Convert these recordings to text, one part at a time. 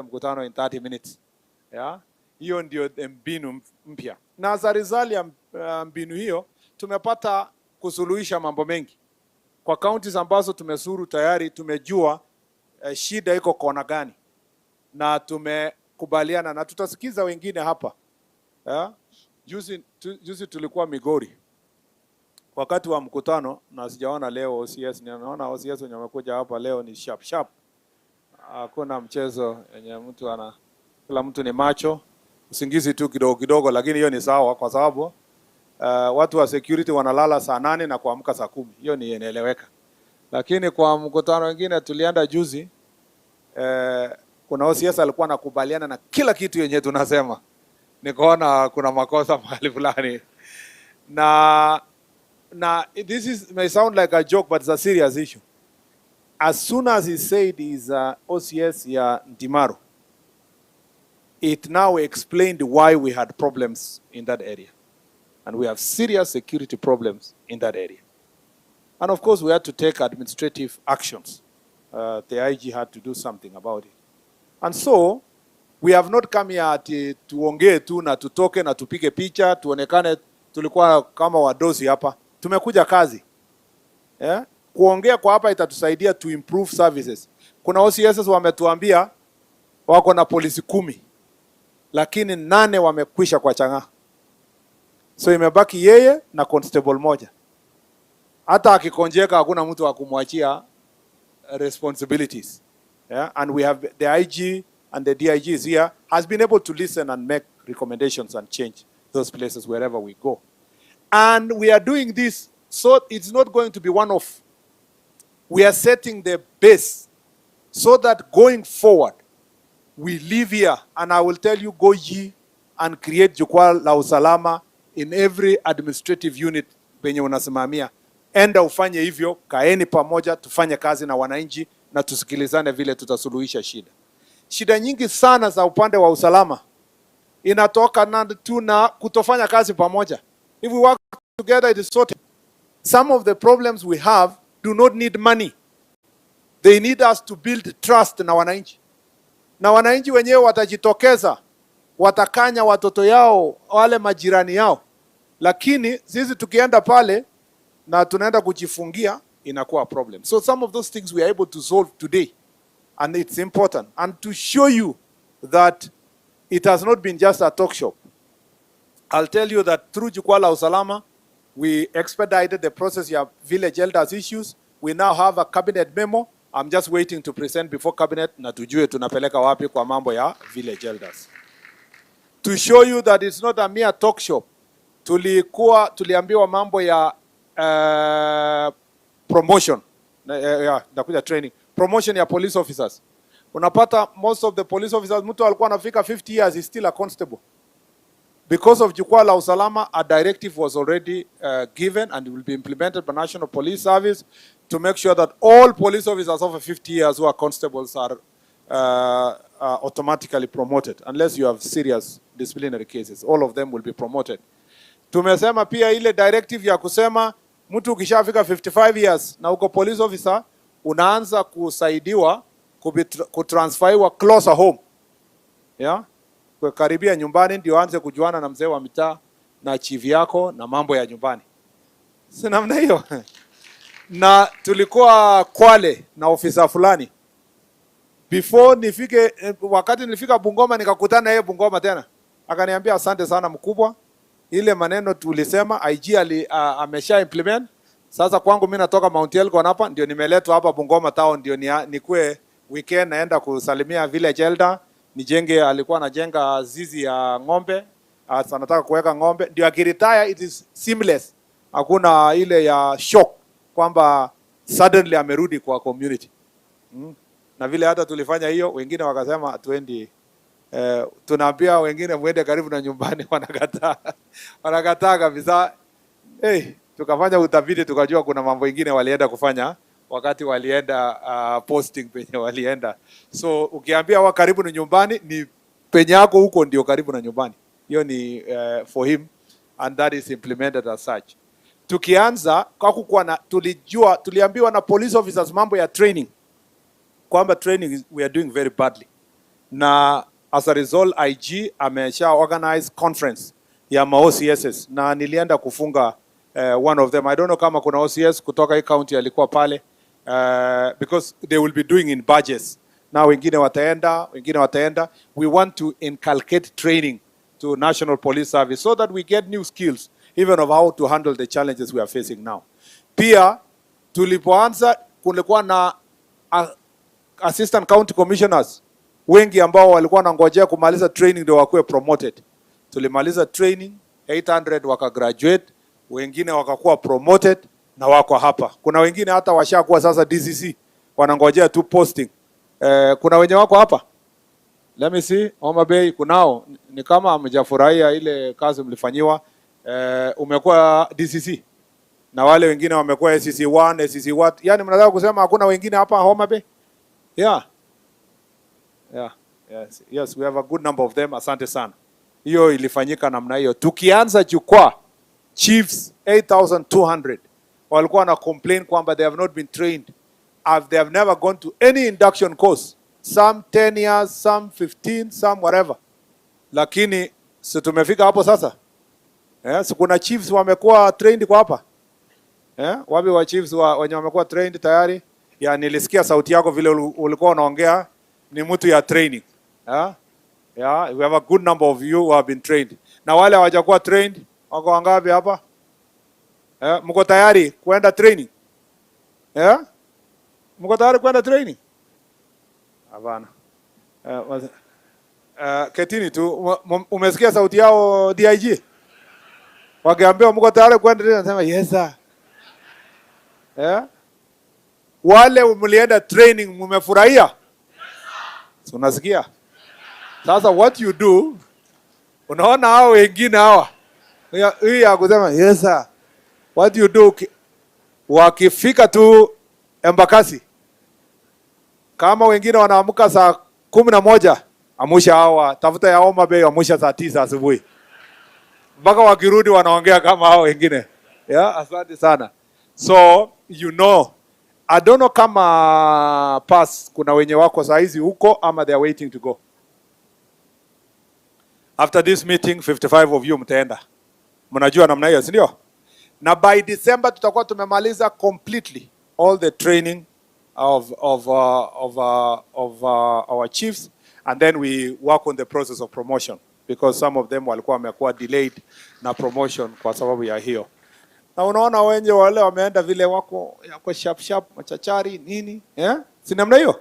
mkutano in 30 minutes. Yeah? Hiyo ndio mbinu mpya. Na as a result ya mbinu hiyo tumepata kusuluhisha mambo mengi. Kwa counties ambazo tumesuru tayari tumejua shida iko kona gani. Na tumekubaliana na tutasikiza wengine hapa. Yeah? Juzi tulikuwa Migori. Wakati wa mkutano na sijaona leo OCS, ninaona OCS wenye wamekuja hapa leo ni sharp. Hakuna mchezo yenye mtu kila mtu ni macho, usingizi tu kidogo, lakini hiyo ni sawa kwa sababu watu wa security wanalala saa 8 na kuamka saa 10. Hiyo ni inaeleweka. Lakini kwa mkutano wengine tulienda juzi, kuna OCS alikuwa anakubaliana na kila kitu yenye tunasema. Nikaona kuna makosa mahali fulani. Na this may sound like a joke, but it's a serious issue. As soon as he said he's OCS ya Ndimaro, it now explained why we had problems in that area. And we have serious security problems in that area. And of course, we had to take administrative actions. The IG had to do something about it. And so, we have not come here tuongee tu na tutoke na tupige picha, tuonekane tulikuwa kama wadosi hapa. Tumekuja kazi. Yeah? Kuongea kwa hapa itatusaidia to improve services. Kuna OCSs wametuambia wako na polisi 10. Lakini 8 wamekwisha kwa changa. So imebaki yeye na constable moja. Hata akikonjeka hakuna mtu wa kumwachia responsibilities. Yeah? And we have the IG and the DIGs here has been able to listen and make recommendations and change those places wherever we go. And we are doing this so it's not going to be one-off. We are setting the base so that going forward, we live here, and I will tell you, go ye and create Jukwaa la Usalama in every administrative unit penye unasimamia. Enda ufanye hivyo, kaeni pamoja, tufanye kazi na wananchi na tusikilizane vile tutasuluhisha shida. Shida nyingi sana za upande wa usalama inatoka na kutofanya kazi pamoja. If we work together, it is sorted. Some of the problems we have do not need money. They need us to build trust na wananchi. Na wananchi wenyewe watajitokeza, watakanya watoto yao, wale majirani yao. Lakini sisi tukienda pale na tunaenda kujifungia, inakuwa problem. So some of those things we are able to solve today. And it's important. And to show you that it has not been just a talk shop, I'll tell you that through Jukwaa la Usalama, we expedited the process of village elders issues. We now have a cabinet memo. I'm just waiting to present before cabinet na tujue tunapeleka wapi kwa mambo ya village elders. To show you that it's not a mere talk shop. Tuliambiwa mambo ya promotion. Nakuja training. Promotion ya police officers. Unapata most of the police officers, mtu alikuwa anafika 50 years, is still a constable. Because of Jukwaa la Usalama, a directive was already given and it will be implemented by National Police Service to make sure that all police officers over 50 years who are constables are automatically promoted, unless you have serious disciplinary cases. All of them will be promoted. Tumesema pia ile directive ya kusema mtu ukishafika 55 years na uko police officer, unaanza kusaidiwa kutransferiwa closer home. Yeah? Kwa karibia nyumbani ndio aanze kujuana na mzee wa mitaa na chief yako na mambo ya nyumbani. Si namna hiyo. Na tulikuwa Kwale na ofisa fulani. Wakati nilifika Bungoma nikakutana yeye Bungoma tena. Akaniambia asante sana mkubwa. Ile maneno tulisema IG amesha implement. Sasa kwangu mimi natoka Mount Elgon hapa ndio nimeletwa hapa Bungoma town ndio nikue weekend naenda kusalimia village elder. Alikuwa anajenga zizi ya ng'ombe, anataka kuweka ng'ombe, ndio akiretire it is seamless. Hakuna ile ya shock kwamba suddenly amerudi kwa community. Na vile hata tulifanya hiyo, wengine wakasema tuendi, tunaambia wengine muende karibu na nyumbani, wanakataa. Wanakataa kabisa. Tukafanya utafiti tukajua kuna mambo mengine walienda kufanya wakati walienda posting penye walienda. So ukiambia wa karibu na nyumbani ni penye yako huko ndio karibu na nyumbani. Hiyo ni for him and that is implemented as such. Tukianza kwa kukuwa tuliambiwa na police officers mambo ya training. Kwamba training we are doing very badly. na as a result IG amesha organize conference ya OCS na nilienda kufunga one of them. I don't know kama kuna OCS kutoka hii county alikuwa pale because they will be doing in badges. Now wengine wataenda. We want to inculcate training to National Police Service so that we get new skills even of how to handle the challenges we are facing now. Pia tulipoanza kulikuwa na assistant county commissioners wengi ambao walikuwa wanangojea kumaliza training ndio wakuwe promoted. Tulimaliza training 800 wakagraduate, wengine wakakuwa promoted na wako hapa. Kuna wengine hata washakuwa sasa DCC wanangojea tu posting. Kuna wenye wako hapa. Let me see, Homabay kunao, ni kama hamjafurahia ile kazi mlifanyiwa. Umekuwa DCC na wale wengine wamekuwa SCC1, SCC what? Yani mnataka kusema hakuna wengine hapa Homabay? Yeah. Yes, we have a good number of them. Asante sana. Hiyo ilifanyika namna hiyo. Tukianza Jukwaa, chiefs 8,200 walikuwa na complain kwamba they have not been trained. They have never gone to any induction course. Some 10 years, some 15, some whatever. Lakini si tumefika hapo sasa? Si kuna chiefs wamekuwa trained kwa hapa? Wapi wa chiefs wenye wamekuwa trained tayari? Ya nilisikia sauti yako vile ulikuwa unaongea ni mtu ya training. We have a good number of you who have been trained. Na wale hawajakuwa trained, wako wangapi hapa? Mko tayari kwenda training? Mko tayari kwenda training? Hapana. Ketini tu, umesikia sauti yao DIG? Wakiambiwa mko tayari kwenda training, nasema yes sir. Wale mlienda training mmefurahia? So unasikia? Sasa what you do, unaona hao wengine hawa. Hii ya kusema yes sir. What you do, wakifika tu Embakasi, kama wengine wanaamka saa 11, amusha hawa, tafuta ya Homabay amusha saa 9 asubuhi. Mpaka wakirudi wanaongea kama hao wengine. Asante sana. So, you know, I don't know kama pass kuna wenye wako saa hizi huko ama they are waiting to go. After this meeting 55 of you mtaenda. Mnajua namna hiyo, si ndio? Na by December tutakuwa tumemaliza completely all the training of our chiefs, and then we work on the process of promotion because some of them walikuwa wamekuwa delayed na promotion kwa sababu ya hiyo. Na unaona wenye wale wameenda vile wako sharp machachari nini, si namna hiyo?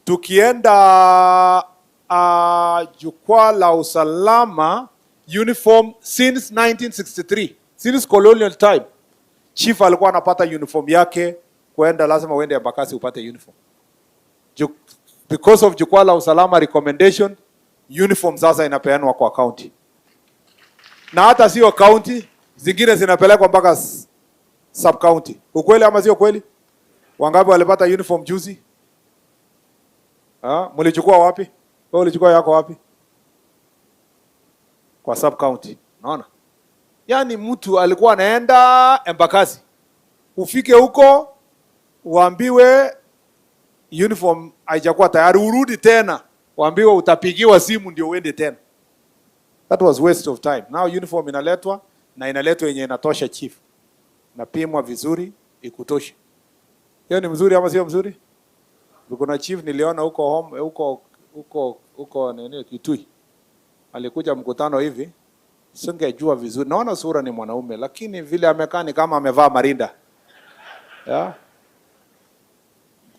Tukienda Jukwaa la Usalama uniform since 1963, since colonial time, chief alikuwa anapata uniform yake kwenda, lazima uende Embakasi upate uniform. Because of Jukwaa la Usalama recommendation, uniform sasa inapeanwa kwa county. Na hata sio county, zingine zinapelekwa mpaka sub county. Ukweli ama sio kweli? Wangapi walipata uniform juzi? Mlichukua wapi? Wewe ulichukua yako wapi? Kwa sub county. Unaona? Yani mtu alikuwa anaenda Embakasi. Ufike huko uambiwe uniform haijakuwa tayari, urudi tena. Uambiwe utapigiwa simu ndio uende tena. That was waste of time. Now uniform inaletwa na inaletwa yenye inatosha chief. Napimwa vizuri ikutoshe. Hiyo ni mzuri ama sio mzuri? Kuna chief niliona huko nini Kitui. Alikuja mkutano hivi. Singejua vizuri. Naona sura ni mwanaume lakini vile amekaa ni kama amevaa marinda.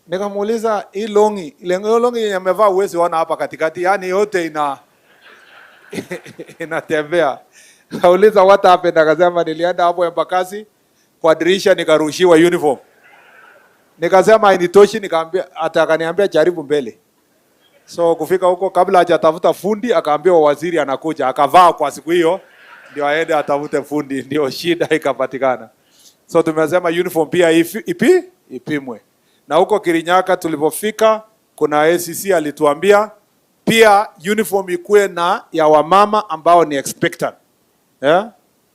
Nikamuuliza hii longi yenye amevaa uwezi wana hapa katikati, yani yote inatembea. Kauliza what happened, akasema nilienda hapo Embakasi kwa dirisha nikarushiwa uniform. Nikasema hainitoshi, akaniambia jaribu mbele. So kufika huko kabla hajatafuta fundi akaambiwa waziri anakuja, akavaa kwa siku hiyo ndio aende atafute fundi, ndio shida ikapatikana. So tumesema uniform pia ipimwe. Na huko Kirinyaka tulipofika kuna ACC alituambia pia uniform ikuwe na ya wamama ambao ni expectant.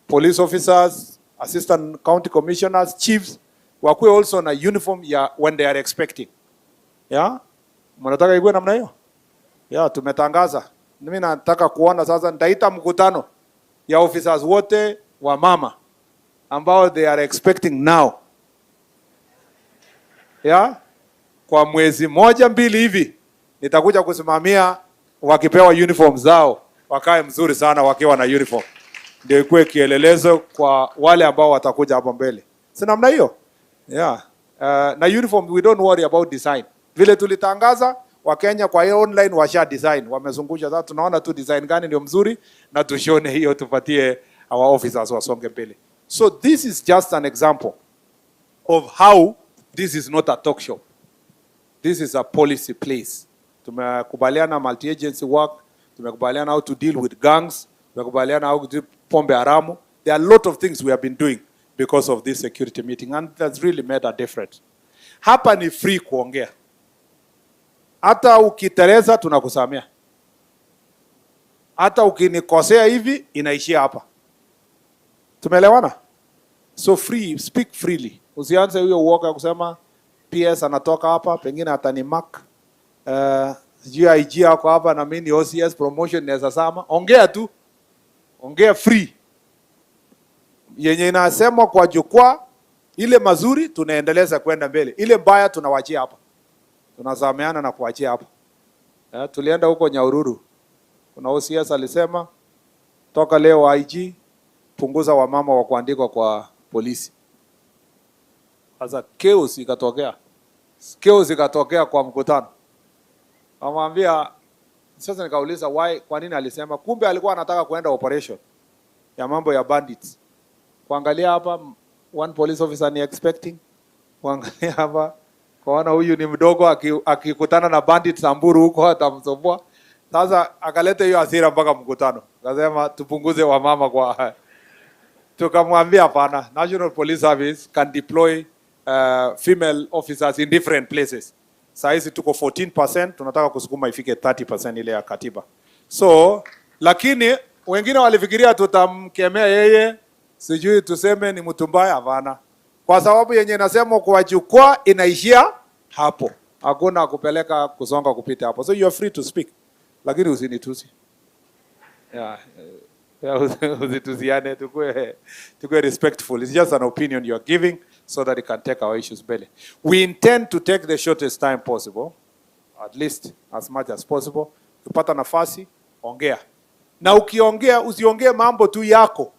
Police officers, assistant county commissioners, chiefs wakuwe also na uniform ya when they are expecting. Mnataka ikuwe namna hiyo? Ya, tumetangaza. Mimi nataka kuona sasa, nitaita mkutano ya officers wote wa mama ambao they are expecting now. Ya, kwa mwezi moja mbili hivi nitakuja kusimamia wakipewa uniform zao wakae mzuri sana wakiwa na uniform. Ndio ikuwe kielelezo kwa wale ambao watakuja hapo mbele. Si namna hiyo? Yeah. Na uniform we don't worry about design. Vile tulitangaza Wakenya kwa hiyo online washa design, wamezungusha. Sasa tunaona tu design gani ndio mzuri na tushone hiyo tupatie our officers wasonge mbele. So this is just an example of how this is not a talk shop. This is a policy place. Tumekubaliana multi-agency work, tumekubaliana how to deal with gangs, tumekubaliana how to deal pombe haramu. There are a lot of things we have been doing because of this security meeting, and that's really made a difference. Hapa ni free kuongea. Hata ukitereza tunakusamea. Hata ukinikosea hivi inaishia hapa. Tumeelewana? So free, speak freely. Usianze huyo uoga kusema PS anatoka hapa, pengine atanimark. IG yako hapa na mimi ni OCS promotion naweza sama. Ongea tu. Ongea free. Yenye inasemwa kwa jukwaa, ile mazuri tunaendeleza kwenda mbele. Ile mbaya tunawachia hapa. Tunasameana na kuachia hapa. Tulienda huko Nyahururu. Kuna OCS alisema toka leo IG punguza wamama wa kuandikwa kwa polisi. Sasa chaos ikatokea. Chaos ikatokea kwa mkutano. Amwambia sasa, nikauliza why, kwa nini alisema? Kumbe alikuwa anataka kuenda operation ya mambo ya bandits. Kuangalia hapa one police officer ni expecting. Kuangalia hapa kwaona huyu ni mdogo akikutana na bandits Samburu huko atamsombua. Sasa akaleta hiyo hasira mpaka mkutano. Akasema tupunguze wamama kwa tukamwambia hapana, National Police Service can deploy female officers in different places. Saizi tuko 14%, tunataka kusukuma ifike 30% ile ya katiba. So, lakini wengine walifikiria tutamkemea yeye, sijui tuseme ni mtu mbaya. Hapana. Kwa sababu yenye nasema kwa jukwaa inaishia hapo. Hakuna kupeleka kusonga kupita hapo. So you are free to speak. Lakini usinitusi. Yeah. Usitusiane, tukue respectful. It's just an opinion you are giving so that it can take our issues belly. We intend to take the shortest time possible, at least as much as possible. Ukipata nafasi, ongea. Na ukiongea, usiongee mambo tu yako.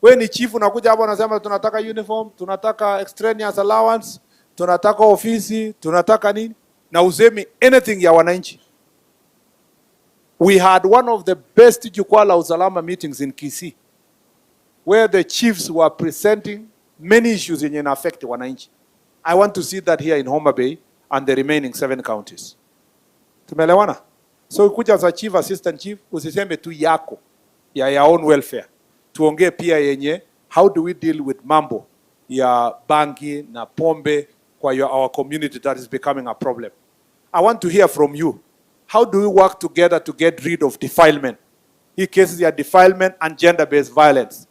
Wewe ni chief unakuja hapo unasema tunataka uniform, tunataka extraneous allowance, tunataka ofisi, tunataka nini? Na usemi anything ya wananchi. We had one of the best Jukwaa la Usalama meetings in Kisii, where the chiefs were presenting many issues in affect wananchi. I want to see that here in Homabay and the remaining 7 counties. Tumeelewana? So kuja za chief, assistant chief, usiseme tu yako ya your own welfare. Tuongee pia yenye how do we deal with mambo ya bangi na pombe kwa our community that is becoming a problem. I want to hear from you. How do we work together to get rid of defilement? Hii cases ya defilement and gender-based violence.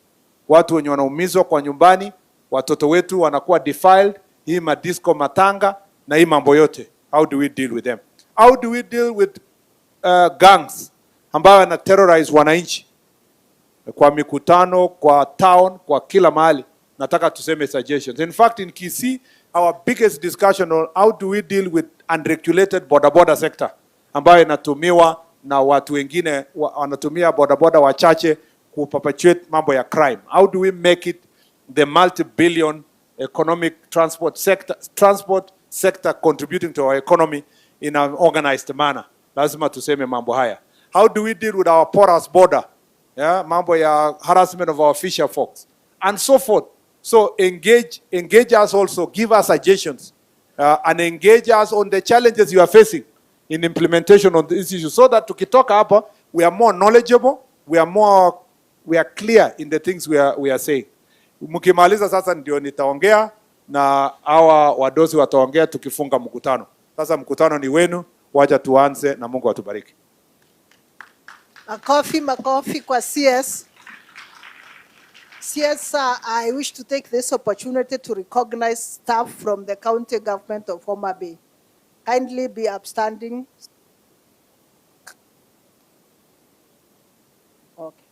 Watu wenye wanaumizwa kwa nyumbani, watoto wetu wanakuwa defiled, hii madisco matanga na hii mambo yote. How do we deal with them? How do we deal with gangs ambao wana terrorize wananchi? Kwa mikutano, kwa town, kwa kila mahali. Nataka tuseme suggestions. In fact, in Kisii, our biggest discussion on how do we deal with unregulated border sector, ambayo inatumiwa na watu wengine wanatumia bodaboda wachache kuperpetuate mambo ya crime. How do we make it the multi-billion economic transport sector contributing to our economy in an organized manner? Lazima tuseme mambo haya. How do we deal with our porous border? Yeah, mambo ya harassment of our fisher folks and so forth. So engage us also, give us suggestions and engage us on the challenges you are facing in implementation of this issue, so that tukitoka hapa we are more knowledgeable, we are clear in the things we are saying. Mkimaliza sasa ndio nitaongea na hawa wadosi wataongea tukifunga mkutano. Sasa mkutano ni wenu, wacha tuanze na Mungu atubariki. Makofi kwa CS. CS, I wish to take this opportunity to recognize staff from the county government of Homabay. Kindly be upstanding. Okay.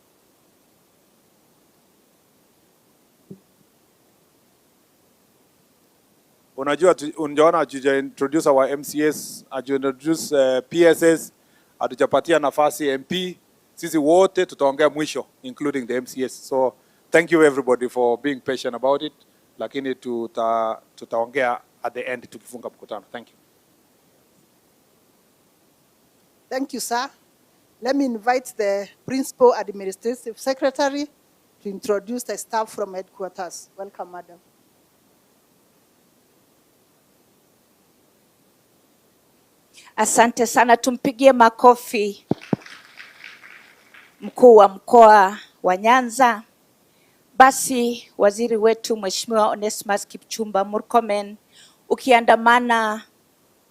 Unajua unjaona hatuja introduce our MCS, hatuja introduce PSS, hatujapatia nafasi MP. Sisi wote tutaongea mwisho, including the MCS. So thank you everybody for being patient about it. Lakini tutaongea at the end tukifunga mkutano. Thank you. Thank you, sir. Let me invite the Principal Administrative Secretary to introduce the staff from headquarters. Welcome, madam. Asante sana, tumpigie makofi mkuu wa mkoa wa Nyanza. Basi waziri wetu Mheshimiwa Onesmus Kipchumba Murkomen, ukiandamana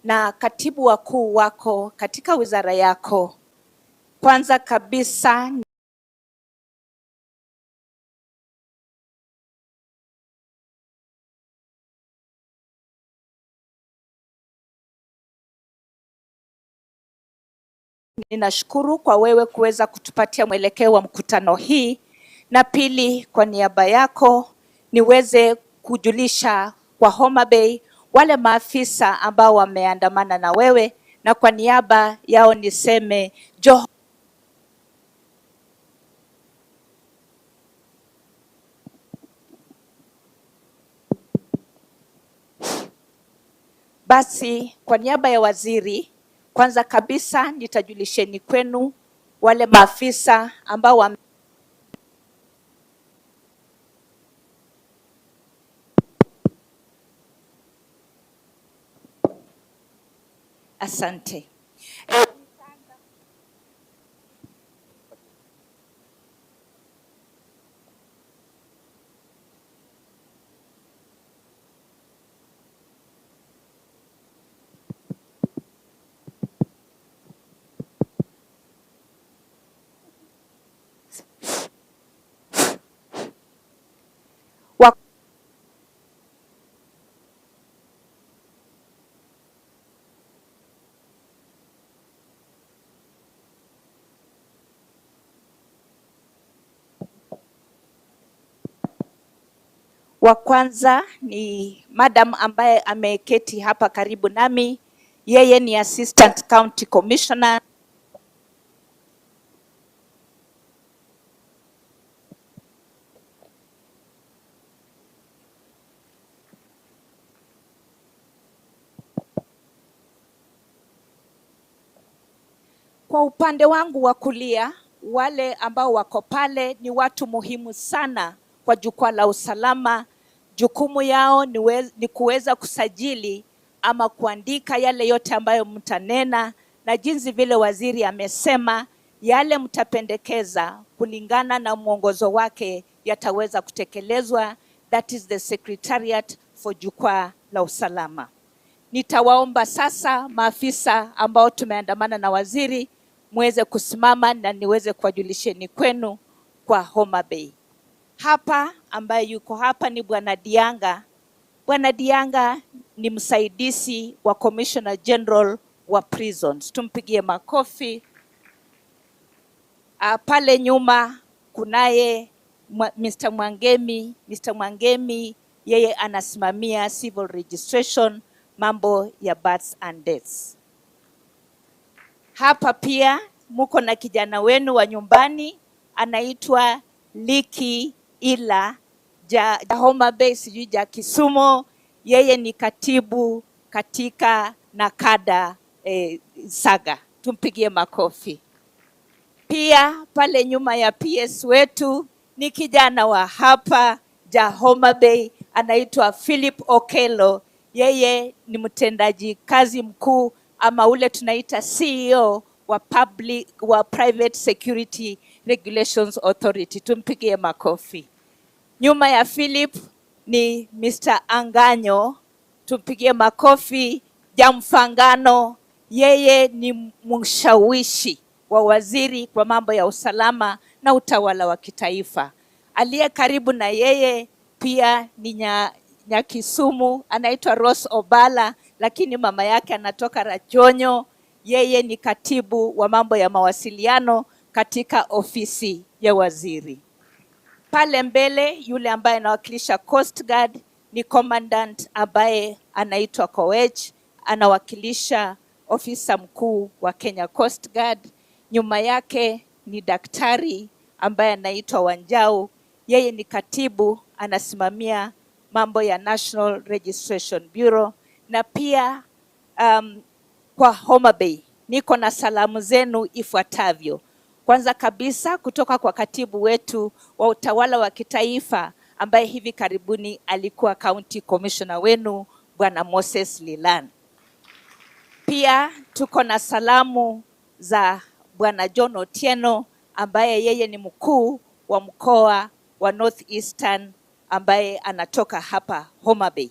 na katibu wakuu wako katika wizara yako, kwanza kabisa ninashukuru kwa wewe kuweza kutupatia mwelekeo wa mkutano hii, na pili, kwa niaba yako niweze kujulisha kwa Homabay wale maafisa ambao wameandamana na wewe, na kwa niaba yao niseme Basi kwa niaba ya waziri, kwanza kabisa nitajulisheni kwenu wale maafisa ambao asante. Wa kwanza ni madam ambaye ameketi hapa karibu nami. Yeye ni Assistant County Commissioner. Kwa upande wangu wa kulia, wale ambao wako pale ni watu muhimu sana kwa jukwaa la usalama. Jukumu yao ni kuweza kusajili ama kuandika yale yote ambayo mtanena, na jinsi vile waziri amesema yale mtapendekeza kulingana na mwongozo wake yataweza kutekelezwa. That is the Secretariat for Jukwaa la Usalama. Nitawaomba sasa maafisa ambao tumeandamana na waziri muweze kusimama na niweze kuwajulisheni kwenu kwa Homabay. Hapa ambaye yuko hapa ni Bwana Dianga. Bwana Dianga ni msaidizi wa Commissioner General wa Prisons. Tumpigie makofi. Pale nyuma kunaye Mr. Mwangemi. Mr. Mwangemi yeye anasimamia civil registration, mambo ya births and deaths. Hapa pia muko na kijana wenu wa nyumbani anaitwa Liki ila ja Homabay, sijui ja Kisumo. Yeye ni katibu katika nakada saga. Tumpigie makofi. Pia pale nyuma ya PS wetu ni kijana wa hapa ja Homabay anaitwa Philip Okello. Yeye ni mtendaji kazi mkuu ama ule tunaita CEO wa Private Security Regulations Authority. Tumpigie makofi. Nyuma ya Philip ni Mr. Anganyo. Tumpigie makofi. Jamfangano, yeye ni mshawishi wa waziri kwa mambo ya usalama na utawala wa kitaifa. Aliye karibu na yeye pia ni Nyakisumu, anaitwa Rose Obala, lakini mama yake anatoka Rajonyo. Yeye ni katibu wa mambo ya mawasiliano katika ofisi ya waziri. Pale mbele yule ambaye anawakilisha Coast Guard ni commandant ambaye anaitwa Koech, anawakilisha ofisa mkuu wa Kenya Coast Guard. Nyuma yake ni daktari ambaye anaitwa Wanjau, yeye ni katibu, anasimamia mambo ya National Registration Bureau. Na pia kwa Homabay niko na salamu zenu ifuatavyo. Kwanza kabisa kutoka kwa katibu wetu wa utawala wa kitaifa ambaye hivi karibuni alikuwa county commissioner wenu, Bwana Moses Lilan. Pia tuko na salamu za Bwana John Otieno ambaye yeye ni mkuu wa mkoa wa North Eastern ambaye anatoka hapa Homabay.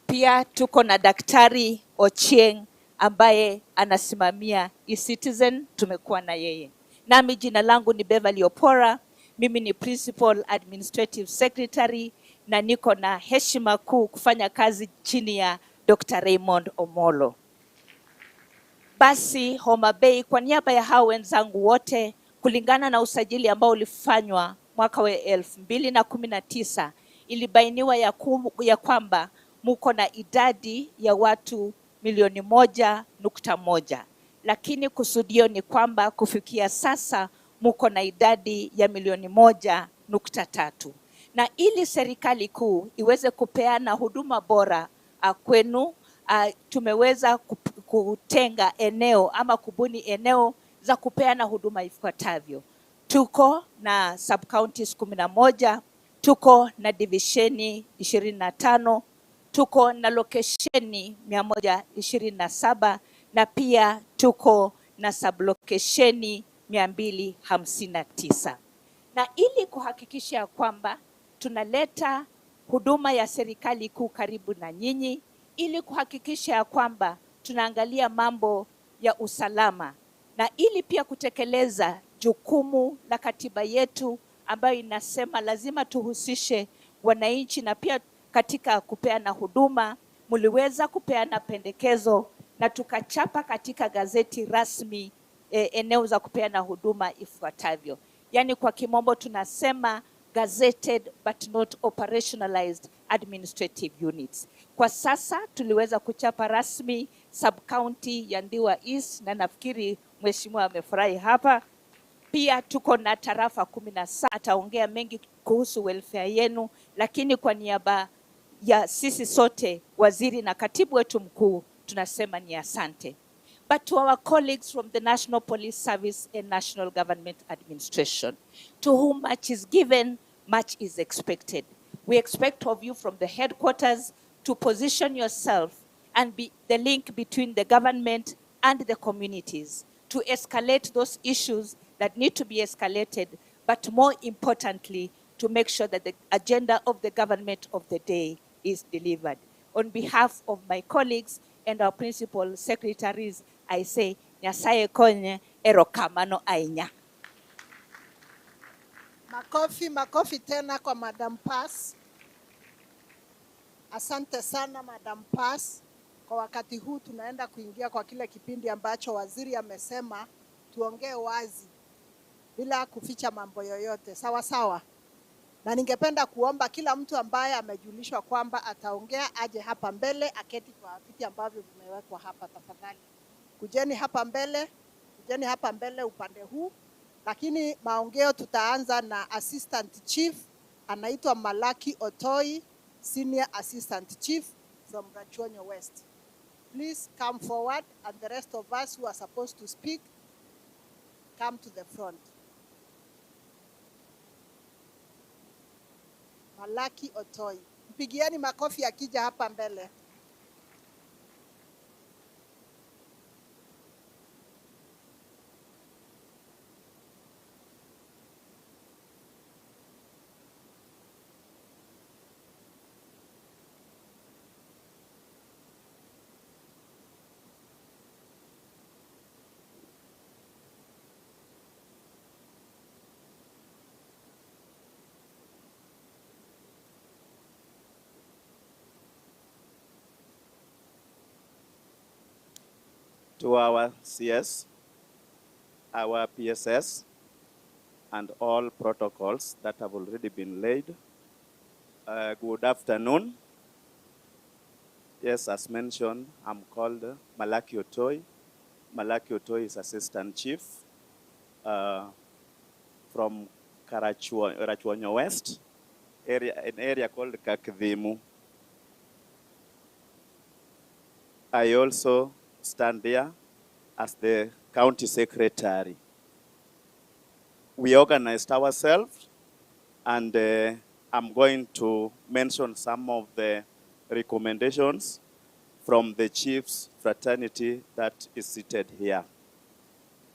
Pia tuko na Daktari Ochieng ambaye anasimamia e-Citizen, tumekuwa na yeye. Nami jina langu ni Beverly Opora, mimi ni Principal Administrative Secretary na niko na heshima kuu kufanya kazi chini ya Dr. Raymond Omollo. Basi Homabay, kwa niaba ya hao wenzangu wote, kulingana na usajili ambao ulifanywa mwaka wa 2019, ilibainiwa ya kwamba muko na idadi ya watu 1.1, lakini kusudio ni kwamba kufikia sasa muko na idadi ya 1.3. Na ili serikali kuu iweze kupeana huduma bora kwenu, tumeweza kutenga eneo ama kubuni eneo za kupeana huduma ifuatavyo. Tuko na sub-counties 11, tuko na divisheni 25, tuko na lokesheni 127 na pia tuko na sublokesheni 259. Na ili kuhakikisha kwamba tunaleta huduma ya serikali kuu karibu na nyinyi, ili kuhakikisha kwamba tunaangalia mambo ya usalama, na ili pia kutekeleza jukumu la katiba yetu ambayo inasema lazima tuhusishe wananchi na pia katika kupeana huduma, muliweza kupeana pendekezo na tukachapa katika gazeti rasmi eneo za kupeana huduma ifuatavyo. Yani kwa kimombo tunasema gazetted but not operationalized administrative units. Kwa sasa tuliweza kuchapa rasmi sub-county ya Ndiwa East na nafikiri mheshimiwa amefurahi hapa. Pia tuko na tarafa 17, ataongea mengi kuhusu welfare yenu, lakini kwa niaba ya sisi sote, waziri na katibu wetu mkuu, tunasema ni asante. But to our colleagues from the National Police Service and National Government Administration, to whom much is given, much is expected. We expect of you from the headquarters to position yourself and be the link between the government and the communities, to escalate those issues that need to be escalated, but more importantly, to make sure that the agenda of the government of the day is delivered. On behalf of my colleagues and our principal secretaries, I say, Nyasaye konye erokamano ainya. Makofi tena kwa Madam Pass. Asante sana Madam Pass. Kwa wakati huu tunaenda kuingia kwa kile kipindi ambacho waziri amesema tuongee wazi bila kuficha mambo yoyote. Sawa sawa. Na ningependa kuomba kila mtu ambaye amejulishwa kwamba ataongea aje hapa mbele, aketi kwa viti ambavyo vimewekwa hapa tafadhali. Kujeni hapa mbele upande huu. Lakini maongeo tutaanza na Assistant Chief anaitwa Malaki Otoi, Senior Assistant Chief from Rachuonyo West. Please come forward, and the rest of us who are supposed to speak, come to the front. Malaki Otoi. Mpigieni makofi akija hapa mbele. To our CS, our PSS, and all protocols that have already been laid. Good afternoon. Yes, as mentioned, I'm called Malaki Otoi. Malaki Otoi is Assistant Chief from Karachuonyo West, an area called Kakvimu. I also stand there as the County Secretary. We organized ourselves, and I'm going to mention some of the recommendations from the chiefs fraternity that is seated here.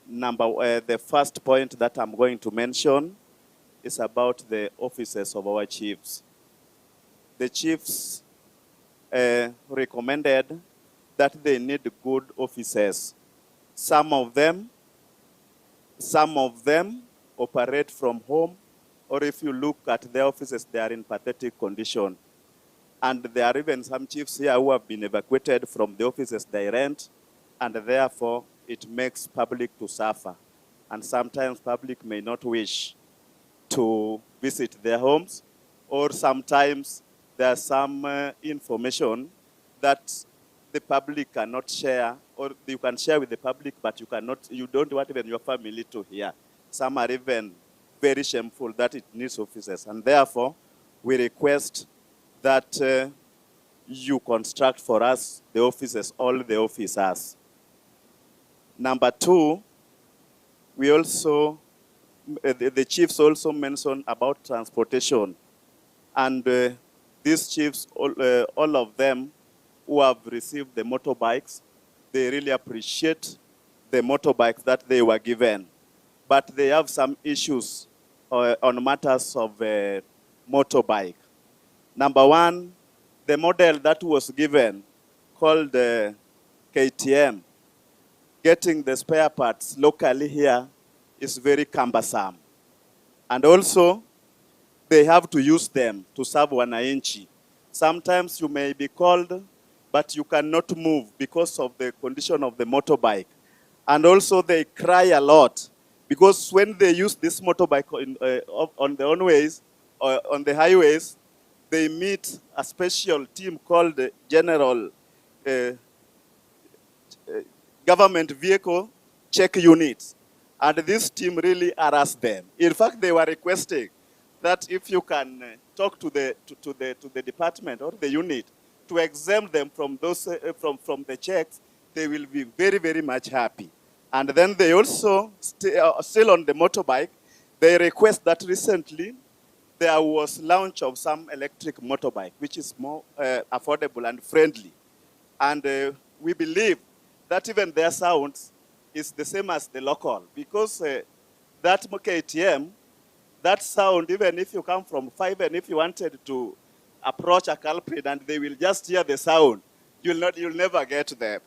The first point that I'm going to mention is about the offices of our chiefs. The chiefs recommended that they need good offices. Some of them operate from home, or if you look at their offices, they are in pathetic condition. And there are even some chiefs here who have been evacuated from the offices they rent, and therefore it makes public to suffer. And sometimes public may not wish to visit their homes, or sometimes there's some information that the public cannot share, or you can share with the public, but you don't want even your family to hear. Some are even very shameful that it needs offices, and therefore we request that you construct for us the offices, all the officers. Number two, we also, the chiefs also mentioned about transportation. And these chiefs, all of them who have received the motorbikes, they really appreciate the motorbikes that they were given. But they have some issues on matters of motorbike. Number one, the model that was given, called KTM, getting the spare parts locally here is very cumbersome. And also, they have to use them to serve wananchi. Sometimes you may be called, but you cannot move because of the condition of the motorbike. And also, they cry a lot, because when they use this motorbike on the on-ways, or on the highways, they meet a special team called the General Government Vehicle Check Unit. And this team really harassed them. In fact, they were requesting that if you can talk to the department or the unit to exempt them from those from the checks, they will be very, very much happy. And then they also, still on the motorbike, they request that recently there was launch of some electric motorbike, which is more affordable and friendly. And we believe that even their sound is the same as the local, because that KTM, that sound, even if you come from 5 and if you wanted to approach a culprit and they will just hear the sound, you'll never get them.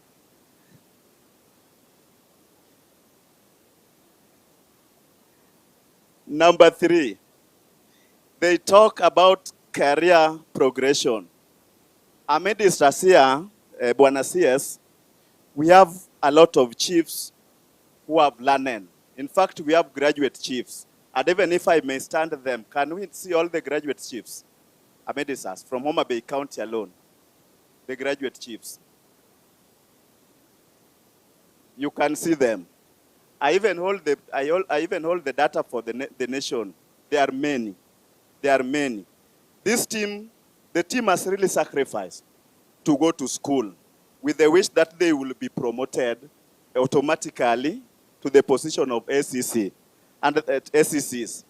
Number 3, they talk about career progression. Amidst us here, Bwana CS, we have a lot of chiefs who have learned. In fact, we have graduate chiefs. And even if I may stand them, can we see all the graduate chiefs amidst us from Homabay County alone? The graduate chiefs. You can see them. I even hold the data for the nation. There are many. There are many. This team, the team has really sacrificed to go to school with the wish that they will be promoted automatically to the position of SEC and SECs.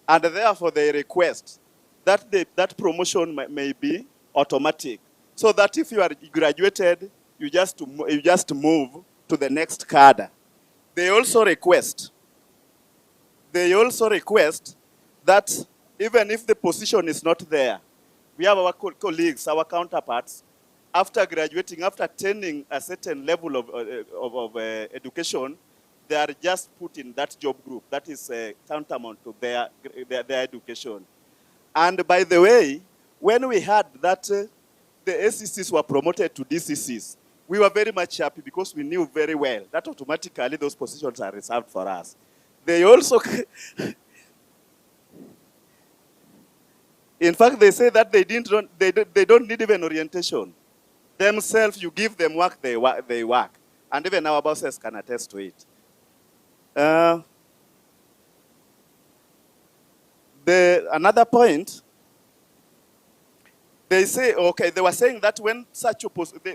And therefore they request that that promotion may be automatic, so that if you are graduated, you just move to the next cadre. They also request that even if the position is not there, we have our colleagues, our counterparts, after graduating, after attaining a certain level of education, they are just put in that job group. That is tantamount to their education. And by the way, when we heard that the SECs were promoted to DCCs, we were very much happy, because we knew very well that automatically those positions are reserved for us. They also, In fact, they say that they don't need even orientation. Themselves, you give them work, they work. And even our bosses can attest to it. Another point, they say, okay, they were saying that when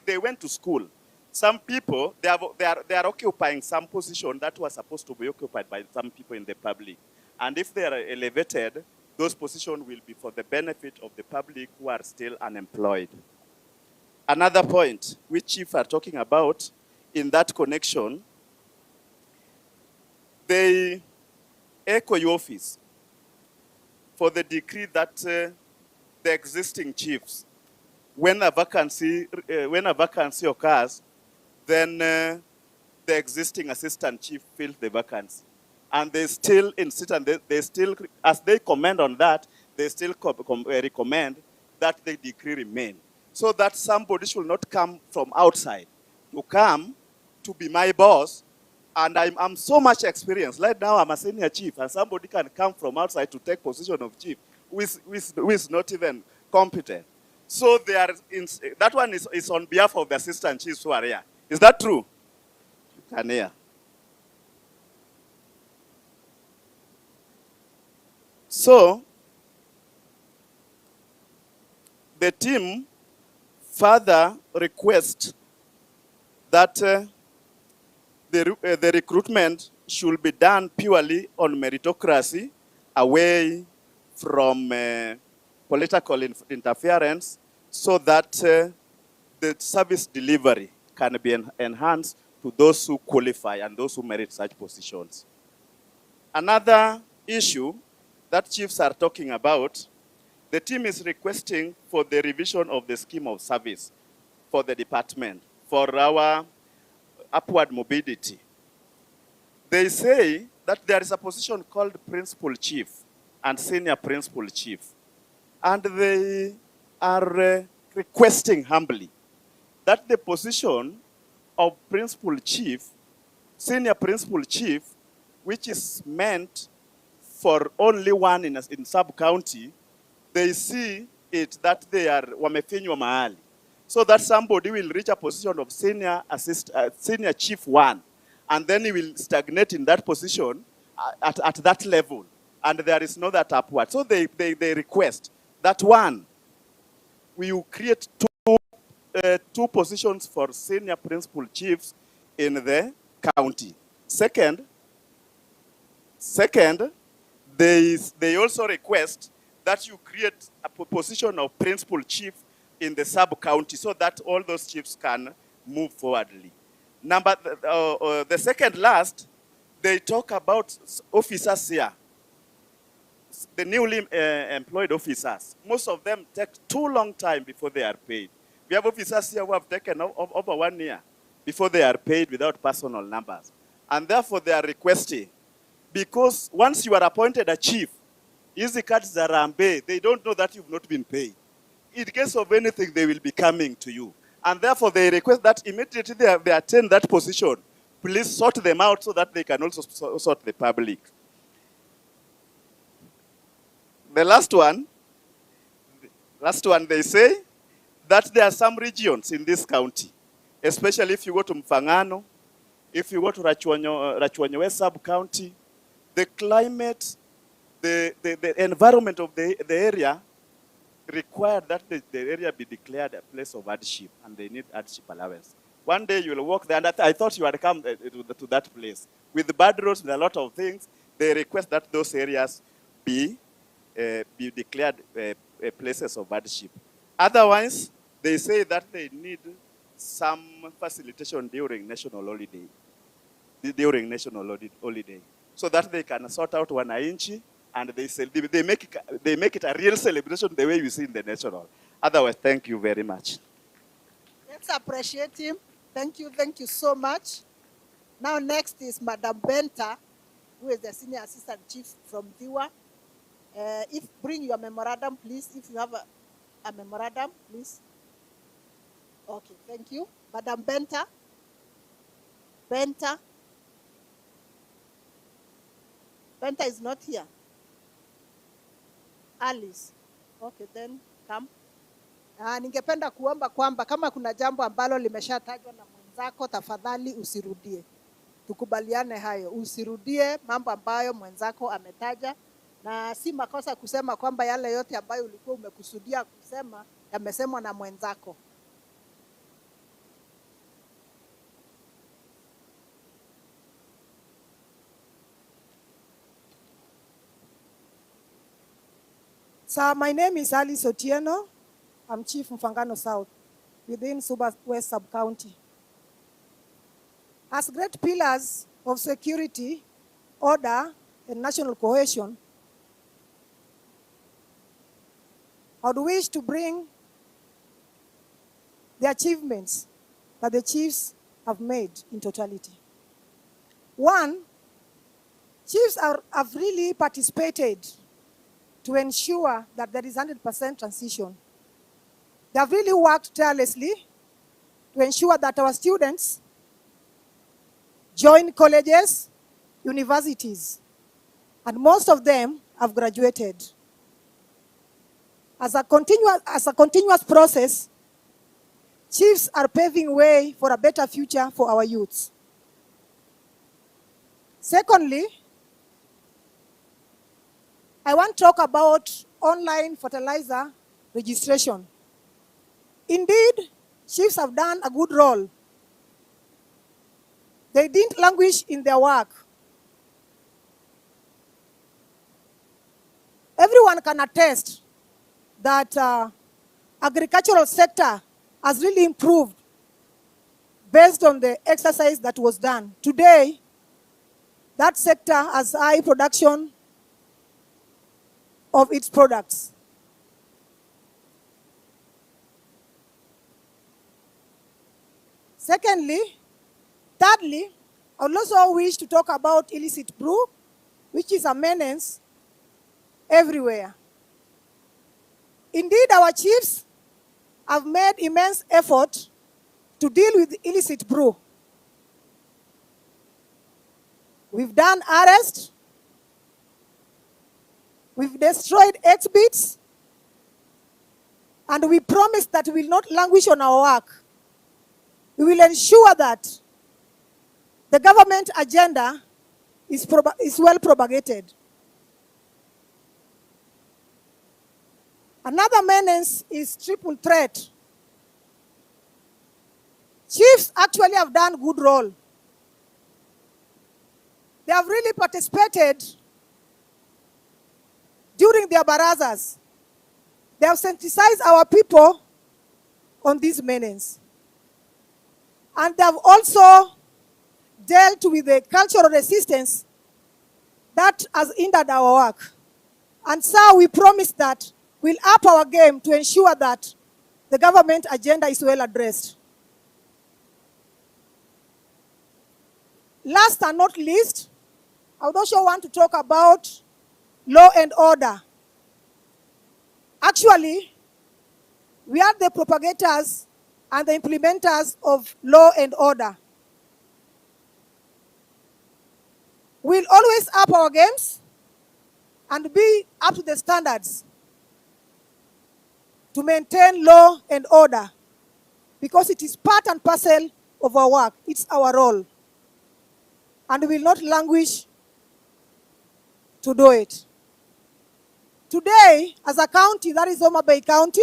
they went to school, some people, they are occupying some position that was supposed to be occupied by some people in the public. And if they are elevated, those positions will be for the benefit of the public who are still unemployed. Another point, which chiefs are talking about in that connection, they echo your office for the decree that the existing chiefs, when a vacancy occurs, then the existing assistant chief fills the vacancy. And they still insist, and they still, as they comment on that, they still recommend that the decree remain. So that somebody should not come from outside to come to be my boss. And I'm so much experienced. Right now I'm a senior chief, and somebody can come from outside to take position of chief who is not even competent. So that one is on behalf of the assistant chiefs who are here. Is that true? You can hear. So the team further request that the recruitment should be done purely on meritocracy, away from political interference, so that the service delivery can be enhanced to those who qualify and those who merit such positions. Another issue that chiefs are talking about, the team is requesting for the revision of the scheme of service for the department, for our upward mobility. They say that there is a position called principal chief and senior principal chief. And they are requesting humbly that the position of principal chief, senior principal chief, which is meant for only one in sub-county, they see it that they are wamefinywa mahali. So that somebody will reach a position of senior chief one, and then he will stagnate in that position at that level, and there is no that upward. So they request that one, we will create two positions for senior principal chiefs in the county. Second, they also request that you create a position of principal chief in the sub-county so that all those chiefs can move forwardly. The second last, they talk about officers here. The newly employed officers, most of them take too long time before they are paid. We have officers here who have taken over 1 year before they are paid without personal numbers. And therefore they are requesting, because once you are appointed a chief, easy cuts the rambe, they don't know that you've not been paid. In case of anything, they will be coming to you. And therefore they request that immediately they attain that position, please sort them out so that they can also sort the public. The last one, they say that there are some regions in this county, especially if you go to Mfangano, if you go to Rachuonyo West sub-county, the climate, the environment of the area require that the area be declared a place of hardship, and they need hardship allowance. One day you will walk there, and I thought you had come to that place. With bad roads, with a lot of things, they request that those areas be declared places of hardship. Otherwise, they say that they need some facilitation during national holiday, so that they can sort out wananchi, and they make it a real celebration the way you see in the national. Otherwise, thank you very much. Let's appreciate him. Thank you so much. Now next is Madam Benta, who is the Senior Assistant Chief from Thiwa. Bring your memorandum, please. If you have a memorandum, please. Okay, thank you. Madam Benta. Benta is not here. Alice. Okay, then come. Ningependa kuomba kwamba kama kuna jambo ambalo limeshatajwa na mwenzako, tafadhali usirudie. Tukubaliane hayo, usirudie mambo ambayo mwenzako ametaja, na si makosa kusema kwamba yale yote ambayo ulikuwa umekusudia kusema yamesemwa na mwenzako. So my name is Alice Otieno. I'm Chief Mfangano South within Suba West Sub-County. As great pillars of security, order, and national cohesion, I would wish to bring the achievements that the chiefs have made in totality. One, chiefs have really participated to ensure that there is 100% transition. They have really worked tirelessly to ensure that our students join colleges, universities, and most of them have graduated. As a continuous process, chiefs are paving way for a better future for our youths. Secondly, I want to talk about online fertilizer registration. Indeed, chiefs have done a good role. They didn't languish in their work. Everyone can attest that agricultural sector has really improved based on the exercise that was done. Today, that sector has high production of its products. Thirdly, I would also wish to talk about illicit brew, which is a menace everywhere. Indeed, our chiefs have made immense effort to deal with illicit brew. We've done arrests, we've destroyed exhibits, and we promise that we will not languish on our work. We will ensure that the government agenda is well propagated. Another menace is triple threat. Chiefs actually have done good role. They have really participated during their barazas. They have sensitized our people on this menace. And they have also dealt with the cultural resistance that has hindered our work. And so we promise that we'll up our game to ensure that the government agenda is well addressed. Last and not least, I would also want to talk about law and order. Actually, we are the propagators and the implementers of law and order. We'll always up our games and be up to the standards to maintain law and order, because it is part and parcel of our work. It's our role. And we will not languish to do it. Today, as a county, that is Homabay County,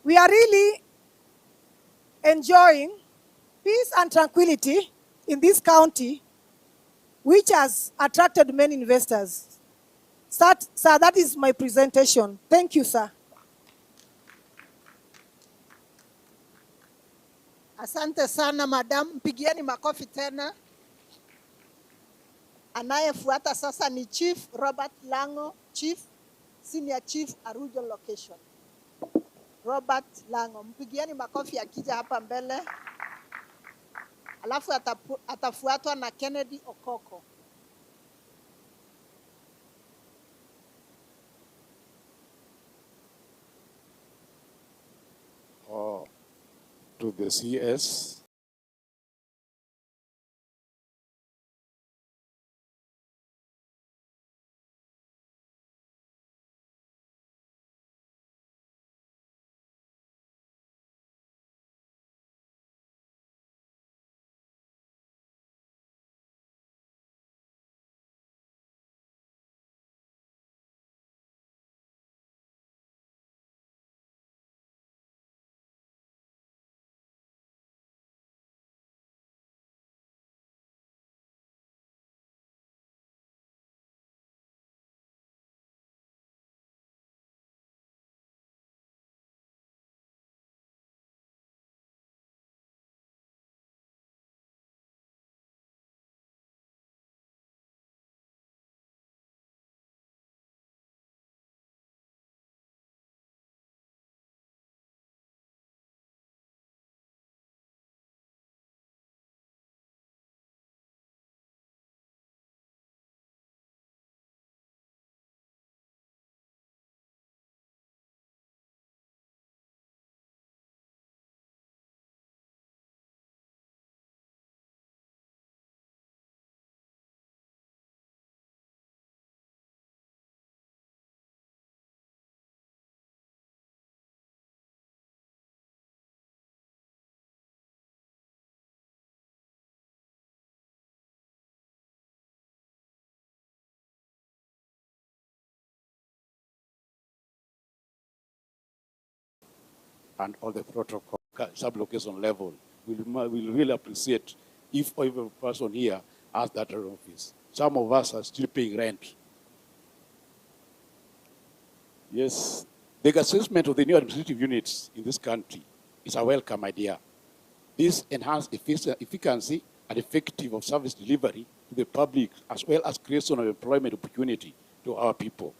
we are really enjoying peace and tranquility in this county, which has attracted many investors. Sir, that is my presentation. Thank you, sir. Asante sana madam, mpigieni makofi tena. Anayefuata sasa ni Chief Robert Lango, Chief, Senior Chief Arujo Location. Robert Lango, mpigieni makofi akija hapa mbele. Alafu atafuatwa na Kennedy Okoko. To the CS, and all the protocol, sub-location level. We'll really appreciate if every person here has that office. Some of us are still paying rent. Yes, the assessment of the new administrative units in this country is a welcome idea. This enhanced efficiency and effective of service delivery to the public, as well as creation of employment opportunity to our people.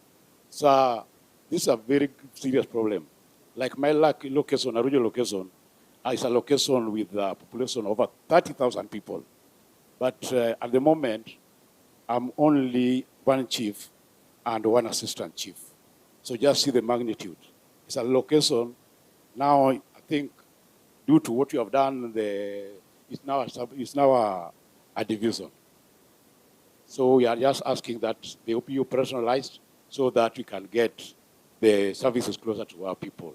So this is a very serious problem. Like my location, original location, is a location with a population of over 30,000 people. But at the moment, I'm only one chief and one assistant chief. So just see the magnitude. It's a location. Now, I think, due to what you have done, it's now a division. So we are just asking that they be operationalized so that we can get the services closer to our people.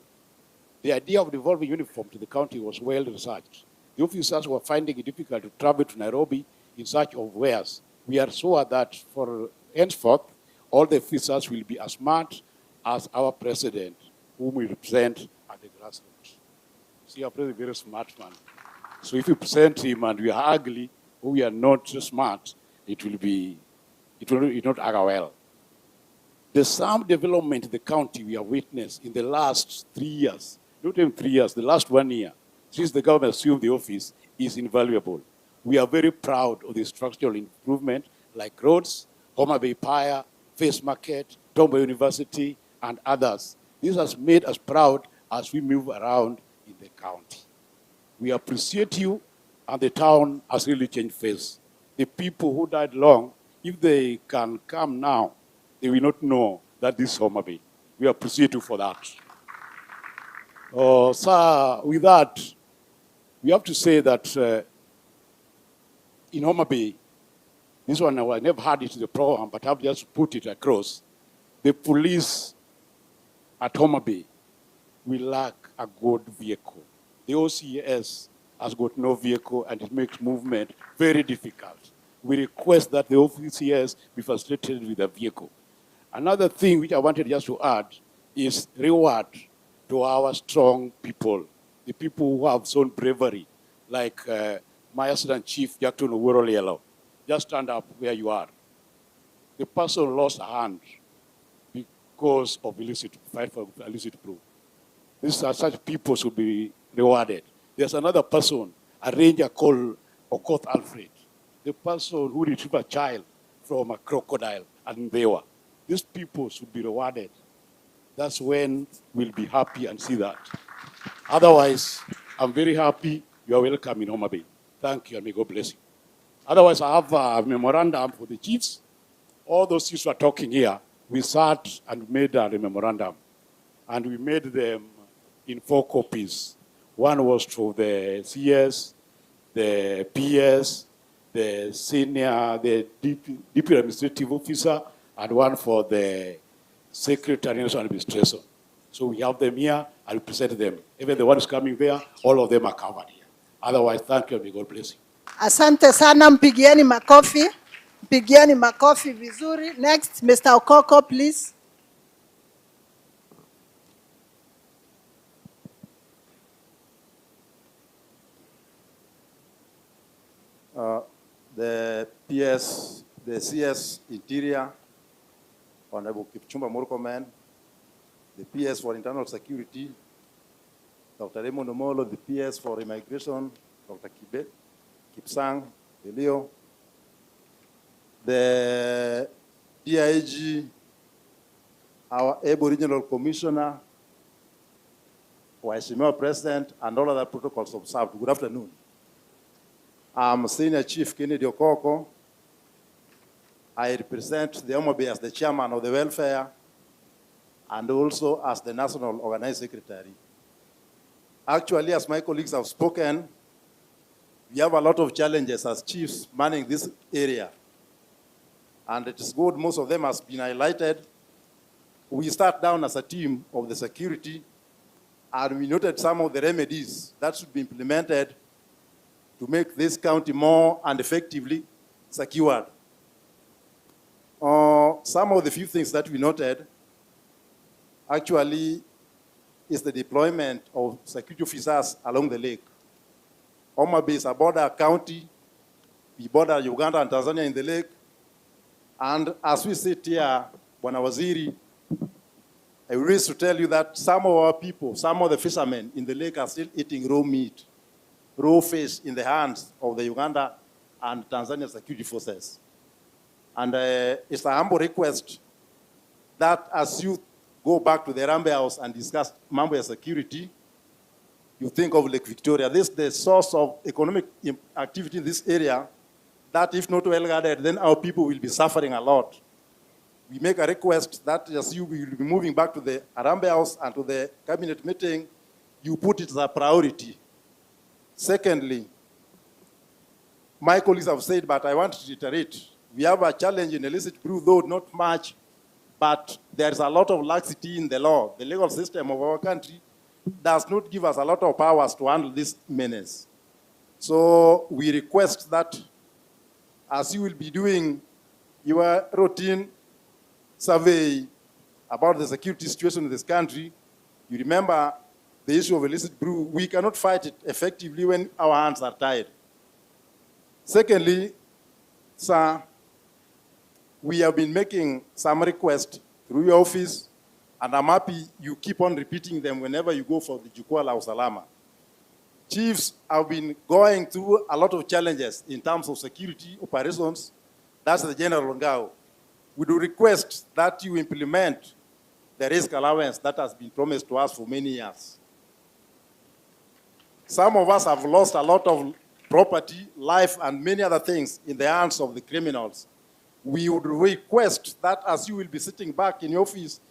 The idea of devolving uniform to the county was well researched. The officers were finding it difficult to travel to Nairobi in search of wares. We are sure that for henceforth, all the officers will be as smart as our president, whom we represent at the grassroots. See, our president is a very smart man. So if you present him and we are ugly, or we are not smart, it will not act well. There's some development in the county we have witnessed in the last 3 years, not even 3 years, the last 1 year, since the government assumed the office, is invaluable. We are very proud of the structural improvement like roads, Homabay Pier, Face Market, Tombo University, and others. This has made us proud as we move around in the county. We appreciate you, and the town has really changed face. The people who died long, if they can come now, they will not know that this is Homabay. We appreciate you for that. So with that, we have to say that in Homabay, this one I never had it in the program, but I've just put it across. The police at Homabay will lack a good vehicle. The OCS has got no vehicle and it makes movement very difficult. We request that the OCS be facilitated with a vehicle. Another thing which I wanted just to add is reward to our strong people, the people who have shown bravery, like my assistant chief, Jackson Uhuru. Just stand up where you are. The person lost a hand because of fight for illicit proof. These are such people should be rewarded. There's another person, a ranger called Okoth Alfred, the person who retrieved a child from a crocodile and Bewa. These people should be rewarded. That's when we'll be happy and see that. Otherwise, I'm very happy. You are welcome in Homabay. Thank you, and may God bless you. Otherwise, I have a memorandum for the chiefs. All those chiefs who are talking here, we sat and made a memorandum. And we made them in 4 copies. One was for the CS, the PS, the senior, the deputy administrative officer, and one for the secretary of national administration. So we have them here and we present them. Even the ones coming there, all of them are covered here. Otherwise, thank you and may God bless you. Asante sana, mpigieni makofi. Mpigieni makofi vizuri. Next, Mr. Okoko, please. The PS, the CS Interior, Honorable Murkomen, the PS for Internal Security, Dr. Raymond Omollo, the PS for Immigration, Dr. Kipsang, Elio, the DIG, our Aboriginal Commissioner, Waheshimiwa President, and all other protocols observed. Good afternoon. I'm Senior Chief Kennedy Okoko. I represent the Homabay as the chairman of the welfare and also as the national organized secretary. Actually, as my colleagues have spoken, we have a lot of challenges as chiefs manning this area. And it is good, most of them has been highlighted. We start down as a team of the security, and we noted some of the remedies that should be implemented to make this county more and effectively secured. Some of the few things that we noted, actually, is the deployment of security officers along the lake. Homabay is a border county. We border Uganda and Tanzania in the lake. And as we sit here, Bwana Waziri, I wish to tell you that some of our people, some of the fishermen in the lake are still eating raw meat, raw fish in the hands of the Uganda and Tanzania security forces. And it's a humble request that as you go back to the Rambe House and discuss Mambo security, you think of Lake Victoria. This is the source of economic activity in this area that if not well guarded, then our people will be suffering a lot. We make a request that as you will be moving back to the Rambe House and to the cabinet meeting, you put it as a priority. Secondly, my colleagues have said, but I want to reiterate, we have a challenge in illicit brew, though not much, but there is a lot of laxity in the law. The legal system of our country does not give us a lot of powers to handle this menace. So we request that as you will be doing your routine survey about the security situation in this country, you remember the issue of illicit brew. We cannot fight it effectively when our hands are tied. Secondly, sir, we have been making some requests through your office, and I'm happy you keep on repeating them whenever you go for the Jukwaa la Usalama. Chiefs have been going through a lot of challenges in terms of security operations. That's the general ngao. We do request that you implement the risk allowance that has been promised to us for many years. Some of us have lost a lot of property, life, and many other things in the hands of the criminals. We would request that as you will be sitting back in your office,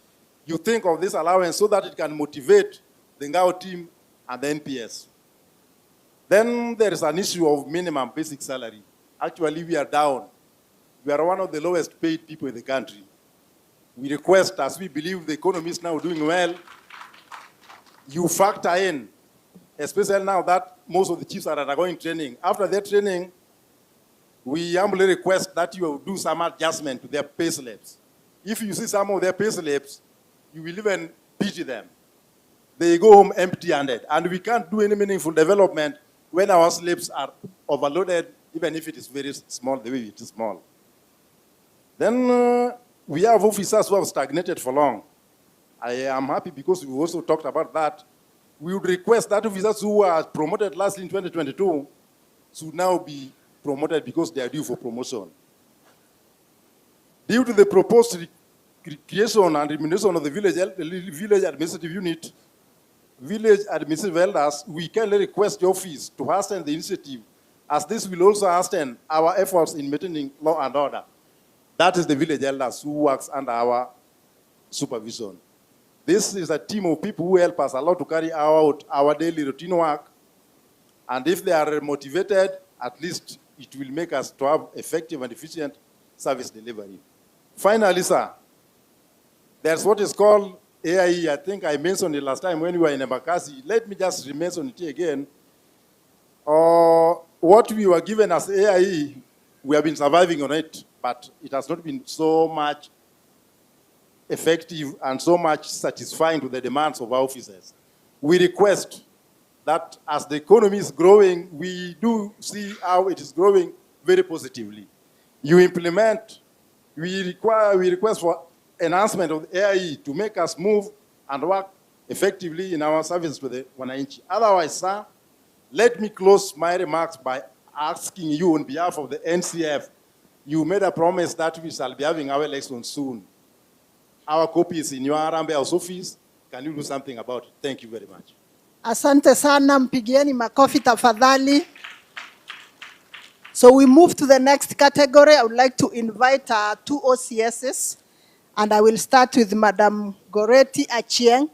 you think of this allowance so that it can motivate the ngao team and the NPS. Then there is an issue of minimum basic salary. Actually, we are down. We are one of the lowest paid people in the country. We request, as we believe the economy is now doing well, you factor in, especially now that most of the chiefs are undergoing training. After their training, we humbly request that you do some adjustment to their pay slips. If you see some of their pay slips, you will even pity them. They go home empty-handed, and we can't do any meaningful development when our slips are overloaded, even if it is very small, the way it is small. Then we have officers who have stagnated for long. I am happy because we also talked about that. We would request that officers who were promoted last in 2022 should now be promoted because they are due for promotion. Due to the proposed creation and remuneration of the village administrative unit, village administrative elders, we can request the office to hasten the initiative, as this will also hasten our efforts in maintaining law and order. That is the village elders who works under our supervision. This is a team of people who help us a lot to carry out our daily routine work. And if they are motivated, at least it will make us to have effective and efficient service delivery. Finally, sir, there's what is called AIE. I think I mentioned it last time when we were in Embakasi. Let me just mention it again. What we were given as AIE, we have been surviving on it, but it has not been so much effective and so much satisfying to the demands of our officers. We request that as the economy is growing, we do see how it is growing very positively. You implement, we request for enhancement of the AIE to make us move and work effectively in our service to the wananchi. Otherwise, sir, let me close my remarks by asking you on behalf of the NCF, you made a promise that we shall be having our election soon. Our copy is in your Rambe House office. Can you do something about it? Thank you very much. Asante sana, mpigieni makofi tafadhali. So we move to the next category. I would like to invite our two OCSs, and I will start with Madam Goretti Achieng,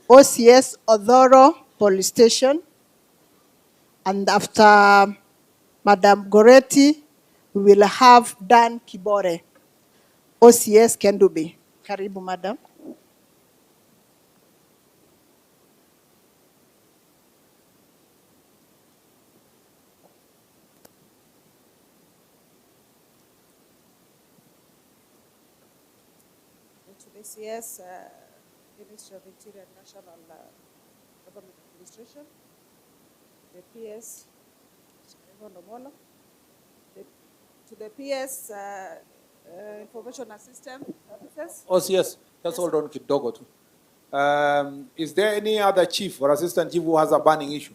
OCS Odhoro Police Station. And after Madam Goretti, we will have Dan Kibore, OCS Kendubi. Karibu, Madam. Yes, Ministry of Interior and National Government Administration, the PS, Raymond Omollo, to the PS Information and System Services. Oh, yes. Just hold on kidogo tu. Is there any other chief or assistant chief who has a burning issue?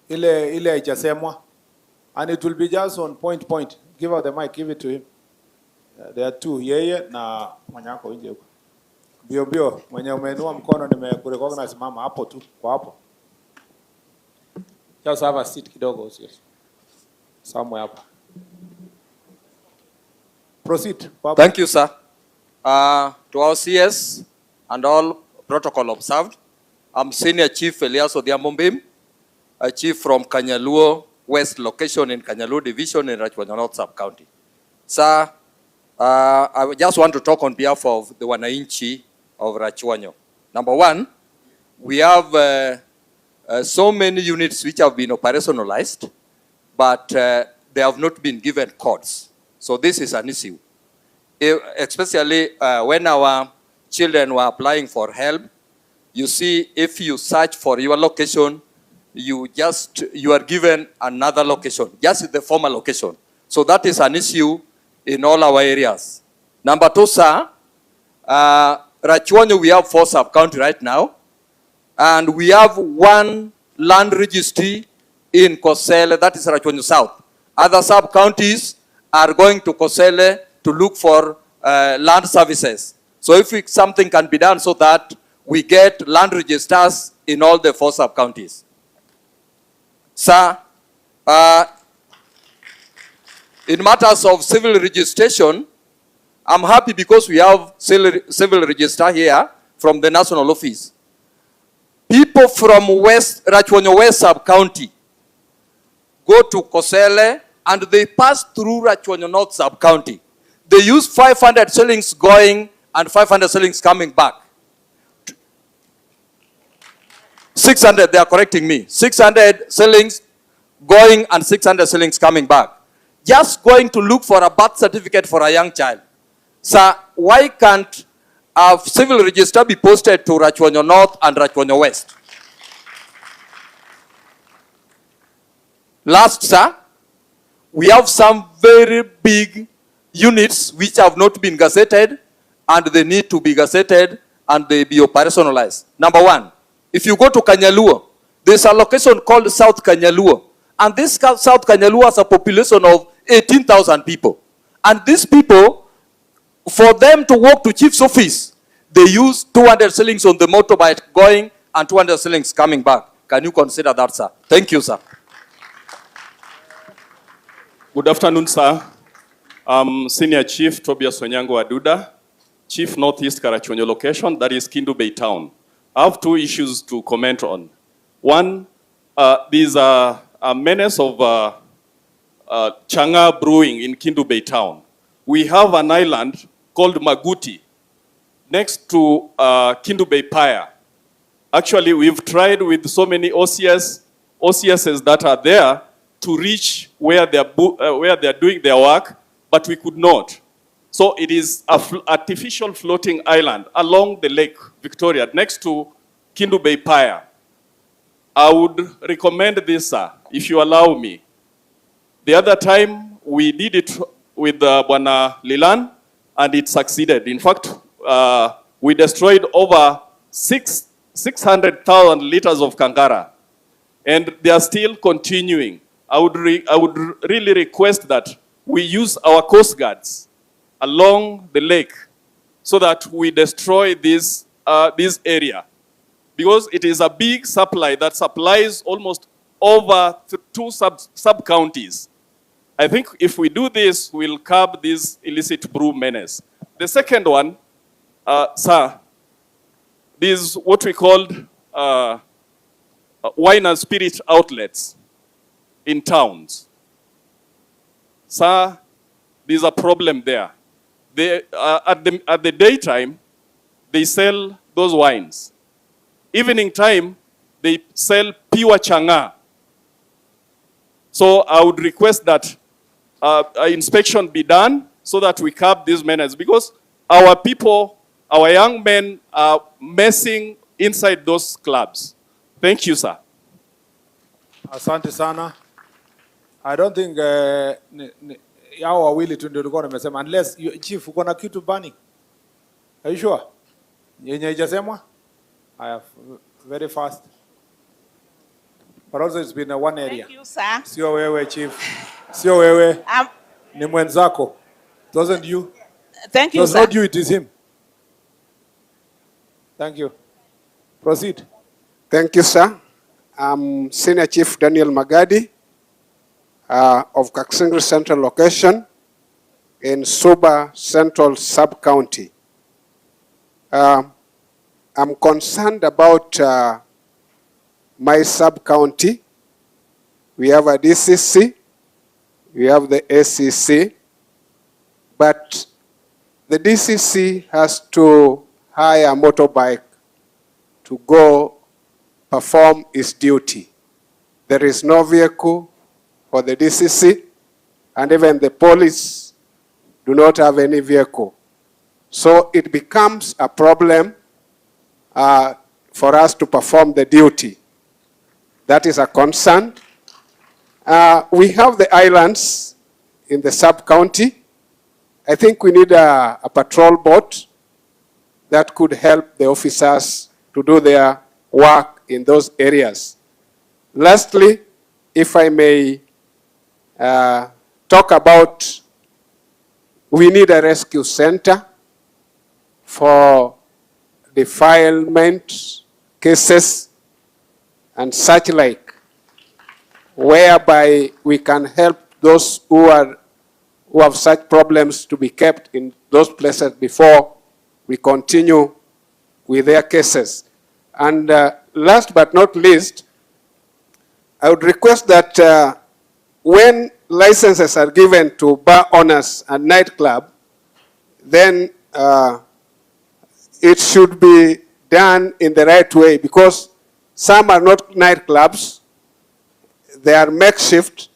Ile haijasemwa. And it will be just on point. Give her the mic, give it to him. There are two, yeye na manyako nje huko. Bio, mwenye umeinua mkono nimekurecognize mama hapo tu, kwa hapo. Just have a seat kidogo, yes. Somewhere hapa. Proceed. Thank you, sir. To our CS and all protocol observed, I'm Senior Chief Elias Odhiambo, a chief from Kanyaluo West location in Kanyaluo Division in Rachuonyo North Sub-County. Sir, I just want to talk on behalf of the Wananchi of Rachuonyo. Number one, we have so many units which have been operationalized, but they have not been given codes. So this is an issue. Especially when our children were applying for help, you see, if you search for your location, you are given another location, just the former location. So that is an issue in all our areas. Number two, sir, Rachuonyo, we have 4 sub-county right now, and we have 1 land registry in Kosele, that is Rachuonyo South. Other sub-counties are going to Kosele to look for land services. So if something can be done so that we get land registers in all the 4 sub-counties. Sir, in matters of civil registration, I'm happy because we have civil register here from the national office. People from Rachuonyo West sub-county go to Kosele and they pass through Rachuonyo North sub-county. They use 500 shillings going and 500 shillings coming back. 600, they are correcting me. 600 shillings going and 600 shillings coming back. Just going to look for a birth certificate for a young child. Sir, why can't a civil register be posted to Rachuonyo North and Rachuonyo West? Last, sir, we have some very big units which have not been gazetted and they need to be gazetted and they be operationalized. Number one, if you go to Kanyaluo, there's a location called South Kanyaluo. And this South Kanyaluo has a population of 18,000 people. And these people, for them to walk to chief's office, they use 200 shillings on the motorbike going and 200 shillings coming back. Can you consider that, sir? Thank you, sir. Good afternoon, sir. I'm Senior Chief Tobias Onyango Aduda, Chief Northeast Karachuonyo location, that is Kindu Bay Town. I have 2 issues to comment on. One, these are a menace of Changa brewing in Kindu Bay Town. We have an island called Maguti next to Kindu Bay Pier. Actually, we've tried with so many OCSs that are there to reach where they're doing their work, but we could not. So it is an artificial floating island along the Lake Victoria next to Kindu Bay Pier. I would recommend this, sir, if you allow me. The other time we did it with Bwana Lilan and it succeeded. In fact, we destroyed over 600,000 liters of Kangara, and they are still continuing. I would really request that we use our coast guards along the lake so that we destroy this area, because it is a big supply that supplies almost over 2 sub-counties. I think if we do this, we'll curb this illicit brew menace. The second one, sir, is what we called wine and spirit outlets in towns. Sir, there's a problem there. They, at the daytime, they sell those wines. Evening time, they sell pure changa. So I would request that inspection be done so that we curb these menace, because our people our young men are messing inside those clubs. Thank you, sir. Asante sana. I don't think hao wawili tu ndio walikuwa wamesema, unless chief uko na kitu burning. Are you sure? Yenye haijasemwa? Very fast. But also it's been a one area. Thank you, sir. Sio wewe chief. Sio wewe. Ni mwenzako. It wasn't you. Thank you, It was sir. not you, it is him. Thank you. Proceed. Thank you, sir. I'm Senior Chief Daniel Magadi of Kaksingri Central Location in Suba Central Sub-County. I'm concerned about my sub-county. We have a DCC, we have the ACC, but the DCC has to hire a motorbike to go perform its duty. There is no vehicle for the DCC, and even the police do not have any vehicle. So it becomes a problem for us to perform the duty. That is a concern. We have the islands in the sub-county. I think we need a patrol boat that could help the officers to do their work in those areas. Lastly, if I may talk about, we need a rescue center for defilement cases and such like, whereby we can help those who have such problems to be kept in those places before we continue with their cases. And last but not least, I would request that when licenses are given to bar owners and nightclub, then it should be done in the right way, because some are not nightclubs, they are makeshift,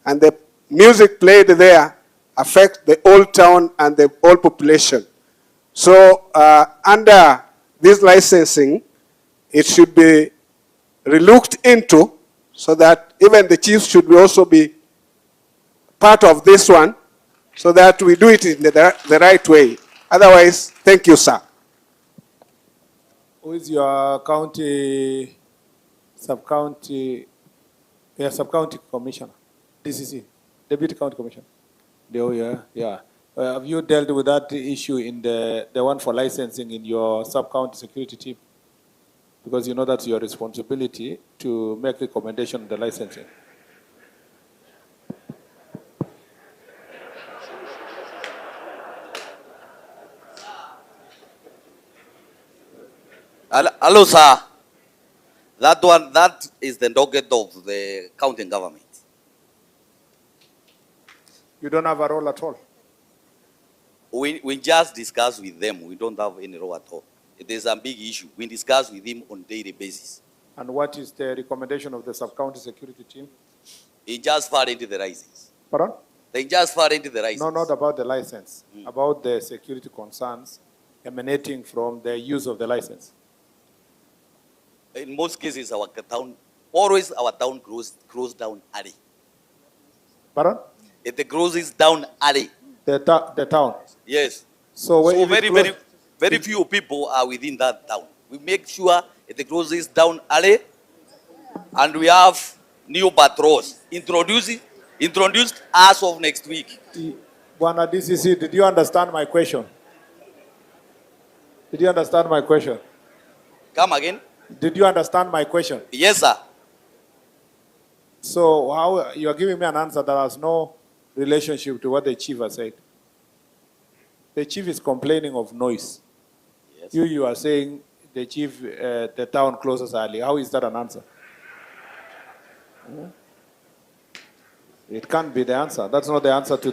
and the music played there affects the old town and the old population. So under this licensing, it should be relooked into, so that even the chiefs should also be part of this one, so that we do it in the right way. Otherwise, thank you, sir. Who is your county, sub-county commissioner? DCC, Deputy County Commissioner. Yeah. Have you dealt with that issue in the one for licensing in your sub-county security team? Because you know that's your responsibility to make recommendation on the licensing. Hello, sir. That is the docket of the county government. You don't have a role at all? We just discuss with them. We don't have any role at all. It is a big issue. We discuss with him on a daily basis. And what is the recommendation of the sub-county security team? He just far into the license. Pardon? They just far into the license. No, not about the license. About the security concerns emanating from the use of the license. In most cases, our town grows down early. Pardon? It grows down early. The town? Yes. So very few people are within that town. We make sure it grows down early, and we have new patrols introduced as of next week. Bwana DCC, did you understand my question? Did you understand my question? Come again? Did you understand my question? Yes, sir. So how you are giving me an answer that has no relationship to what the chief has said? The chief is complaining of noise. Yes. You are saying the chief, the town closes early. How is that an answer? It can't be the answer. That's not the answer to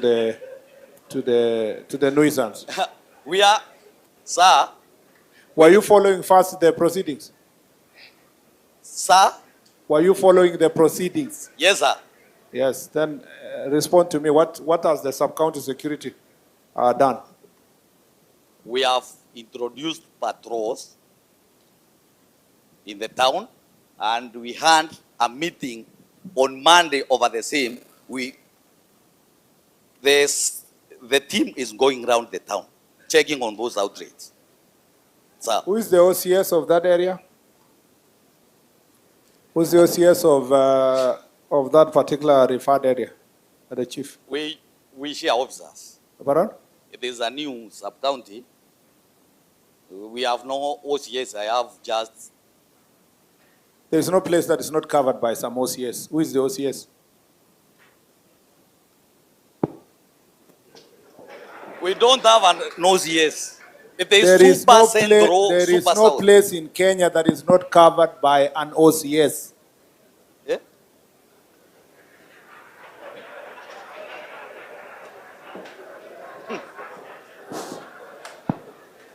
the nuisance. We are, sir. Were you following fast the proceedings? Sir? Were you following the proceedings? Yes, sir. Yes. Then respond to me. What has the sub-county security done? We have introduced patrols in the town, and we had a meeting on Monday over the same. The team is going around the town, checking on those outrages. So, Who is the OCS of that area? Who's the OCS of that particular referred area? The chief? we share officers. Pardon? It is a new sub-county. We have no OCS. I have just... There is no place that is not covered by some OCS. Who is the OCS? We don't have an OCS. It There is is no, super central, there is super no south. place in Kenya that is not covered by an OCS. Yeah?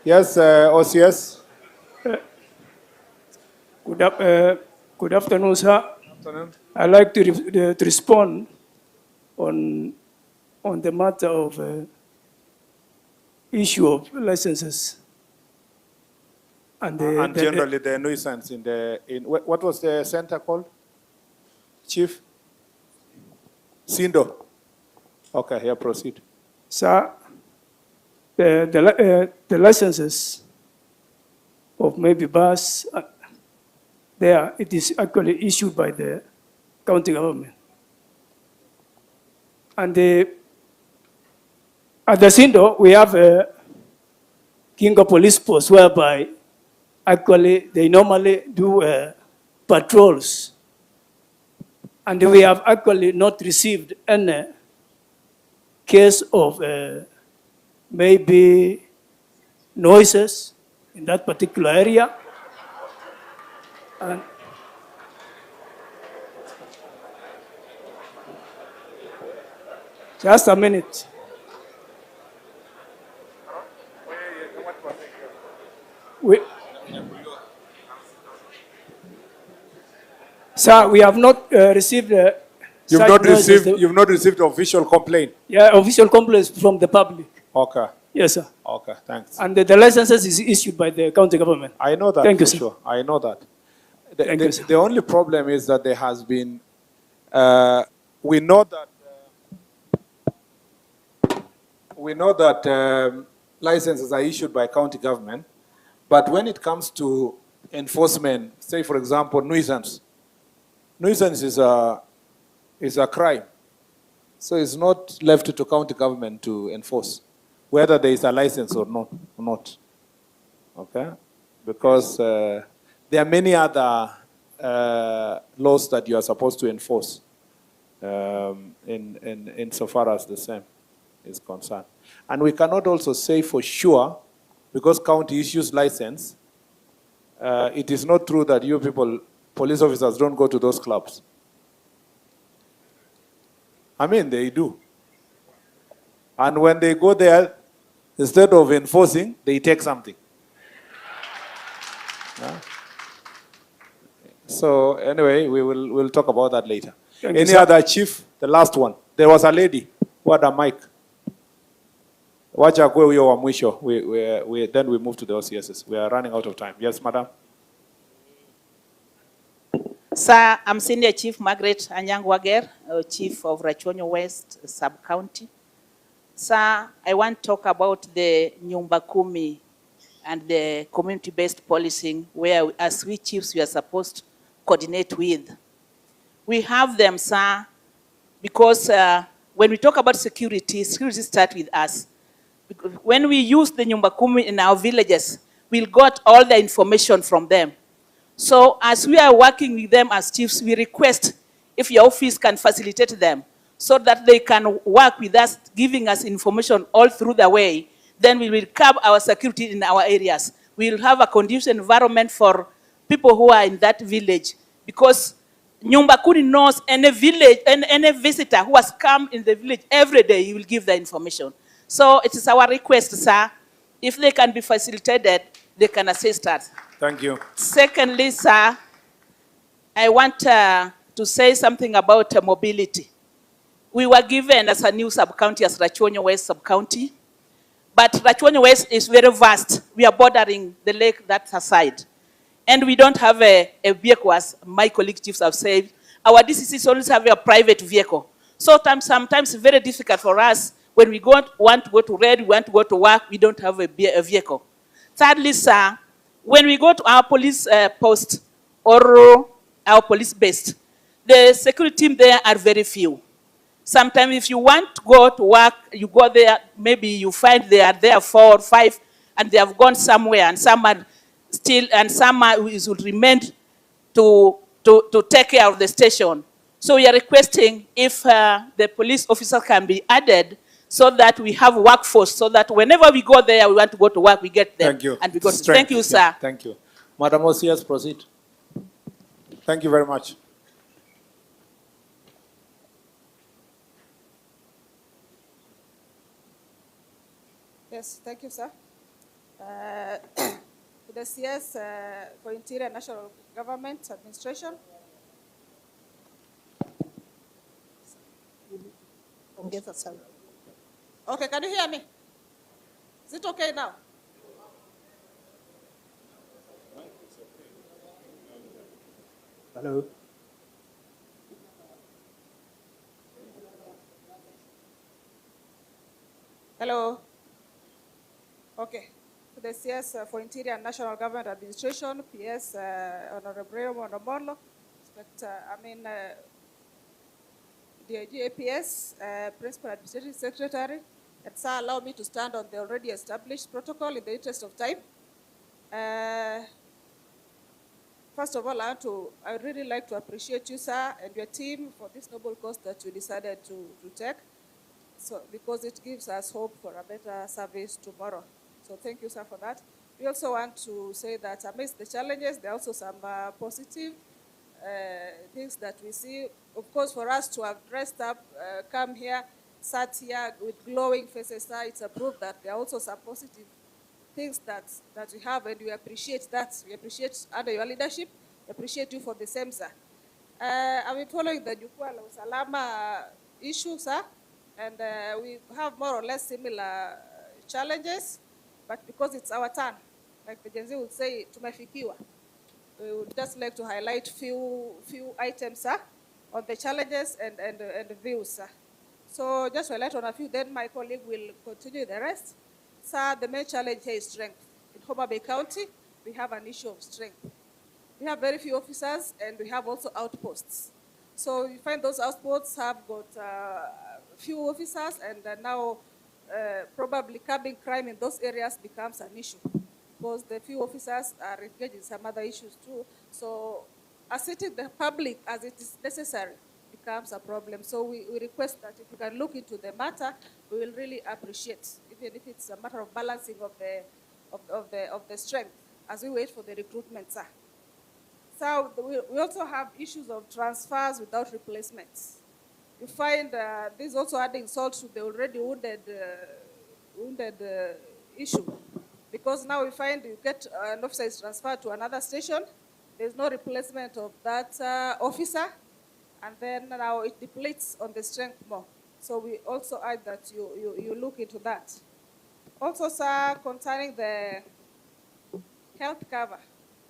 Yes, OCS. Good afternoon, sir. Afternoon. I'd like to respond on the matter of issue of licenses and generally the nuisance in what was the center called? Chief? Sindo. Okay, here proceed. Sir, the licenses of maybe bus, there it is actually issued by the county government. And at the Sindo, we have a Kinga police post whereby actually they normally do patrols. And we have actually not received any case of maybe noises in that particular area. And just a minute. Sir, we have not received You've not received official complaint. Yeah, official complaints from the public. Okay. Yes, sir. Okay, thanks. And the licenses is issued by the county government. I know that. Thank you, for sir. sure. I know that. Thank you, sir. The only problem is that there has been. We know that licenses are issued by county government, but when it comes to enforcement, say for example nuisance is a crime, so it's not left to county government to enforce, whether there is a license or not. Okay, because there are many other laws that you are supposed to enforce in so far as the same is concerned. And we cannot also say for sure, because county issues license, it is not true that you people, police officers, don't go to those clubs. I mean, they do. And when they go there, instead of enforcing, they take something. Yeah. So anyway, we'll talk about that later. Any other chief? The last one. There was a lady who had a mic. Wacha kwe huyo wa mwisho. Then we move to the OCSs. We are running out of time. Yes, madam. Sir, I'm Senior Chief Margaret Anyang-Wager, Chief of Rachuonyo West Sub-County. Sir, I want to talk about the Nyumba Kumi and the community-based policing, where as we chiefs we are supposed to coordinate with. We have them, sir, because when we talk about security starts with us. When we use the Nyumba Kumi in our villages, we'll got all the information from them. So as we are working with them as chiefs, we request if your office can facilitate them so that they can work with us, giving us information all through the way. Then we will curb our security in our areas. We will have a conducive environment for people who are in that village, because Nyumba Kumi knows any village, any visitor who has come in the village every day, he will give the information. So it is our request, sir, if they can be facilitated, they can assist us. Thank you. Secondly, sir, I want to say something about mobility. We were given as a new sub-county, as Rachuonyo West sub-county, But Rachuonyo West is very vast. We are bordering the lake that side. And we don't have a vehicle, as my colleague chiefs have said. Our DCCs always have a private vehicle. So sometimes it's very difficult for us when we want to go to Red, we want to go to work, we don't have a vehicle. Thirdly, sir, when we go to our police post or our police base, the security team there are very few. Sometimes if you want to go to work, you go there, maybe you find they are there 4 or 5, and they have gone somewhere, and some are still, and some are, will remain to take care of the station. So we are requesting if the police officer can be added so that we have workforce, so that whenever we go there, we want to go to work, we get them. Thank you. And we go. Thank you, sir. Yeah, thank you. Madam OCS, proceed. Thank you very much. Yes, thank you, sir. To the CS for Interior National Government Administration. Okay, can you hear me? Is it okay now? Hello. Hello. Okay. To the CS for Interior and National Government Administration, PS Honorable Raymond Omollo, DIG APS, Principal Administrative Secretary, and sir, allow me to stand on the already established protocol in the interest of time. First of all, I would really like to appreciate you, sir, and your team for this noble cause that you decided to take, so because it gives us hope for a better service tomorrow. So thank you, sir, for that. We also want to say that amidst the challenges, there are also some positive things that we see. Of course, for us to have dressed up, come here, sat here with glowing faces, sir, it's a proof that there are also some positive things that we have, and we appreciate that. We appreciate under your leadership. We appreciate you for the same, sir. I've been following the Jukwaa Usalama issue, sir, and we have more or less similar challenges, but because it's our turn, like the Gen Z would say, tumefikiwa. We would just like to highlight few items, sir, on the challenges and the views, sir. So just to highlight on a few, then my colleague will continue the rest. Sir, the main challenge here is strength. In Homabay County, we have an issue of strength. We have very few officers, and we have also outposts. So you find those outposts have got few officers, and now probably curbing crime in those areas becomes an issue, because the few officers are engaged in some other issues too. So assisting the public as it is necessary becomes a problem. So we request that if you can look into the matter, we will really appreciate, even if it's a matter of balancing of the strength as we wait for the recruitment, sir. So we also have issues of transfers without replacements. You find this is also adding salt to the already wounded issue, because now we find you get an officer is transferred to another station, there's no replacement of that officer, and then now it depletes on the strength more. So we also add that you look into that. Also, sir, concerning the health cover,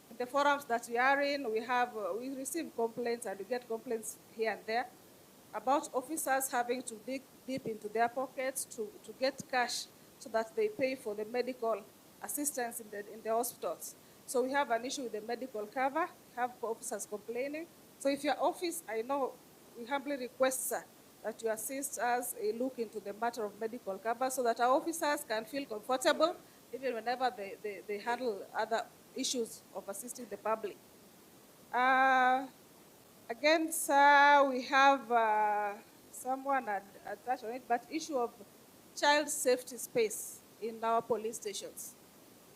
in the forums that we are in, we receive complaints, and we get complaints here and there about officers having to dig deep into their pockets to get cash so that they pay for the medical assistance in the hospitals. So we have an issue with the medical cover, have officers complaining. So if your office, I know, we humbly request, sir, that you assist us look into the matter of medical cover so that our officers can feel comfortable even whenever they handle other issues of assisting the public. Again, sir, we have someone touched on it, but issue of child safety space in our police stations.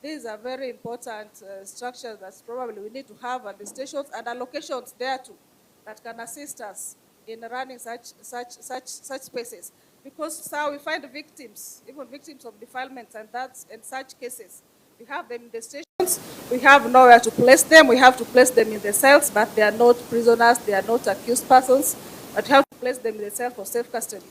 These are very important structures that probably we need to have at the stations, and allocations there too that can assist us in running such spaces. Because, sir, we find victims, even victims of defilements and such cases. We have them in the stations. We have nowhere to place them. We have to place them in the cells, but they are not prisoners. They are not accused persons. But we have to place them in the cell for safe custody.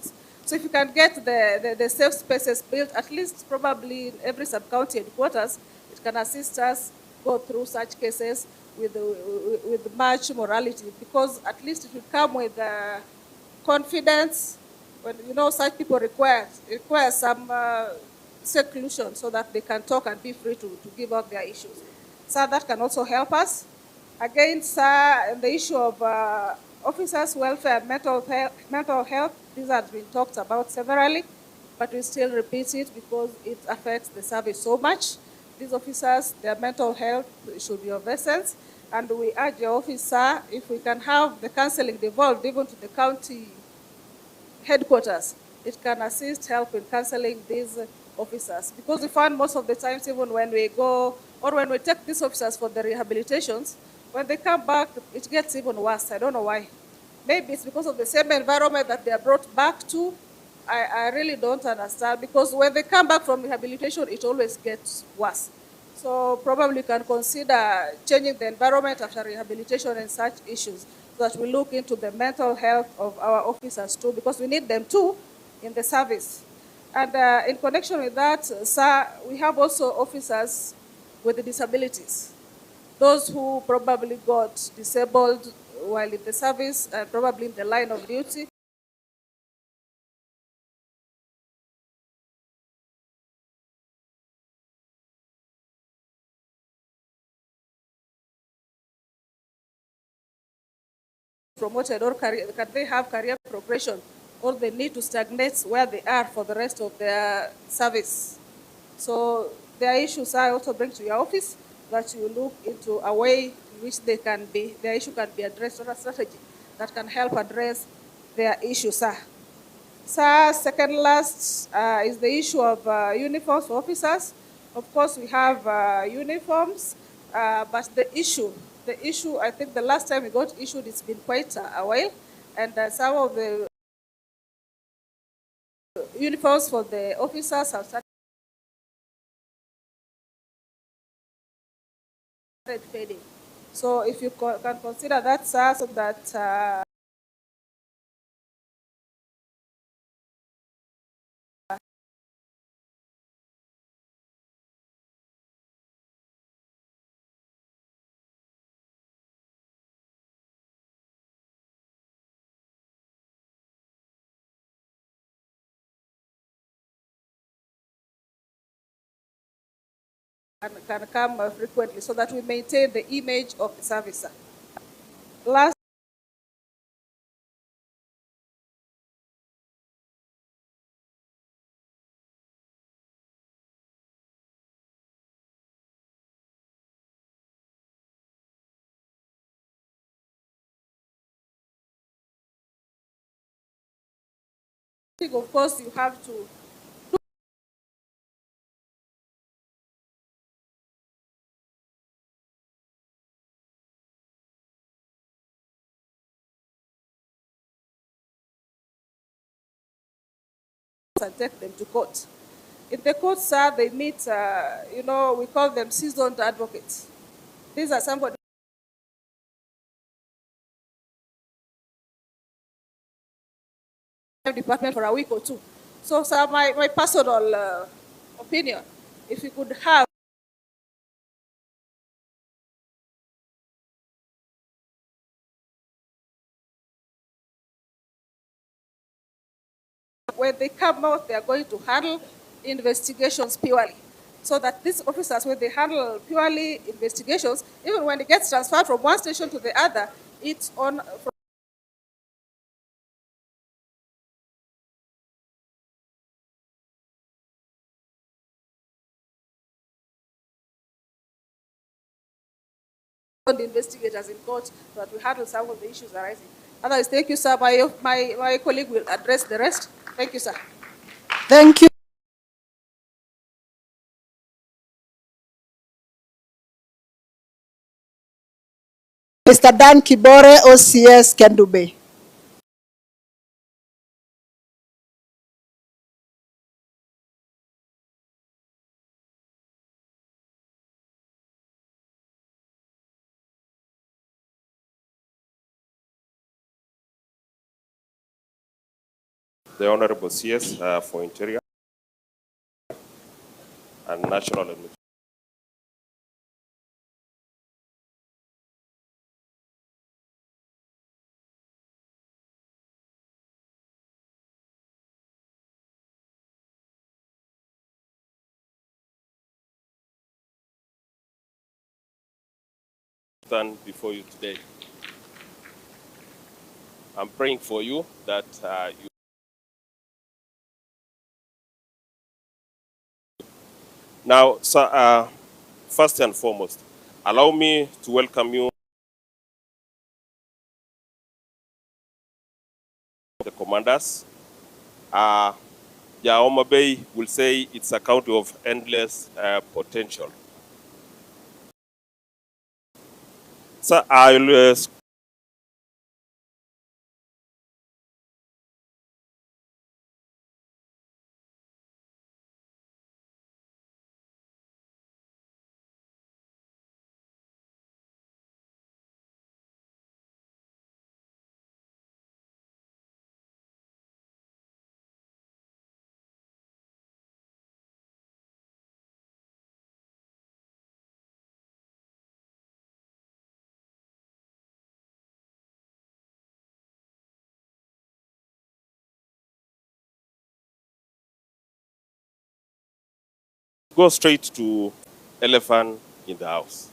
So if you can get the safe spaces built, at least probably in every sub-county headquarters, it can assist us go through such cases with much morality, because at least it will come with confidence. When you know such people require some seclusion so that they can talk and be free to give out their issues. So that can also help us. Again, sir, the issue of officers' welfare and mental health, these have been talked about severally, but we still repeat it because it affects the service so much. These officers, their mental health should be of essence, and we urge the officer, if we can have the counseling devolved even to the county headquarters, it can assist, help in counseling these officers. Because we find most of the times, even when we go, or when we take these officers for the rehabilitations, when they come back, it gets even worse. I don't know why. Maybe it's because of the same environment that they are brought back to. I really don't understand, because when they come back from rehabilitation, it always gets worse. So probably you can consider changing the environment after rehabilitation and such issues, so that we look into the mental health of our officers too, because we need them too in the service. And in connection with that, sir, we have also officers with disabilities. Those who probably got disabled while in the service, probably in the line of duty. Promoted, or can they have career progression, or they need to stagnate where they are for the rest of their service. So their issues I also bring to your office, that you look into a way in which their issue can be addressed, or a strategy that can help address their issues, sir. Sir, second last is the issue of uniforms for officers. Of course, we have uniforms, but the issue, I think the last time we got issued, it's been quite a while, and some of the uniforms for the officers have started fading. So if you can consider that, sir, so that can come frequently, so that we maintain the image of the service, sir. Last, of course, you have to and take them to court. In the court, sir, they meet, we call them seasoned advocates. These are somebody department for a week or two. So, sir, my personal opinion, if you could have when they come out, they are going to handle investigations purely. So that these officers, when they handle purely investigations, even when it gets transferred from one station to the other, it's on the investigators in court, so that we handle some of the issues arising. Otherwise, thank you, sir. My colleague will address the rest. Thank you, sir. Thank you. Mr. Dan Kibore, OCS, Kendube. the Honorable CS for Interior and National Administration. Stand before you today. I'm praying for you that you. Now, sir, first and foremost, allow me to welcome you, the commanders. Homabay will say it's a county of endless potential. So I'll go straight to elephant in the house.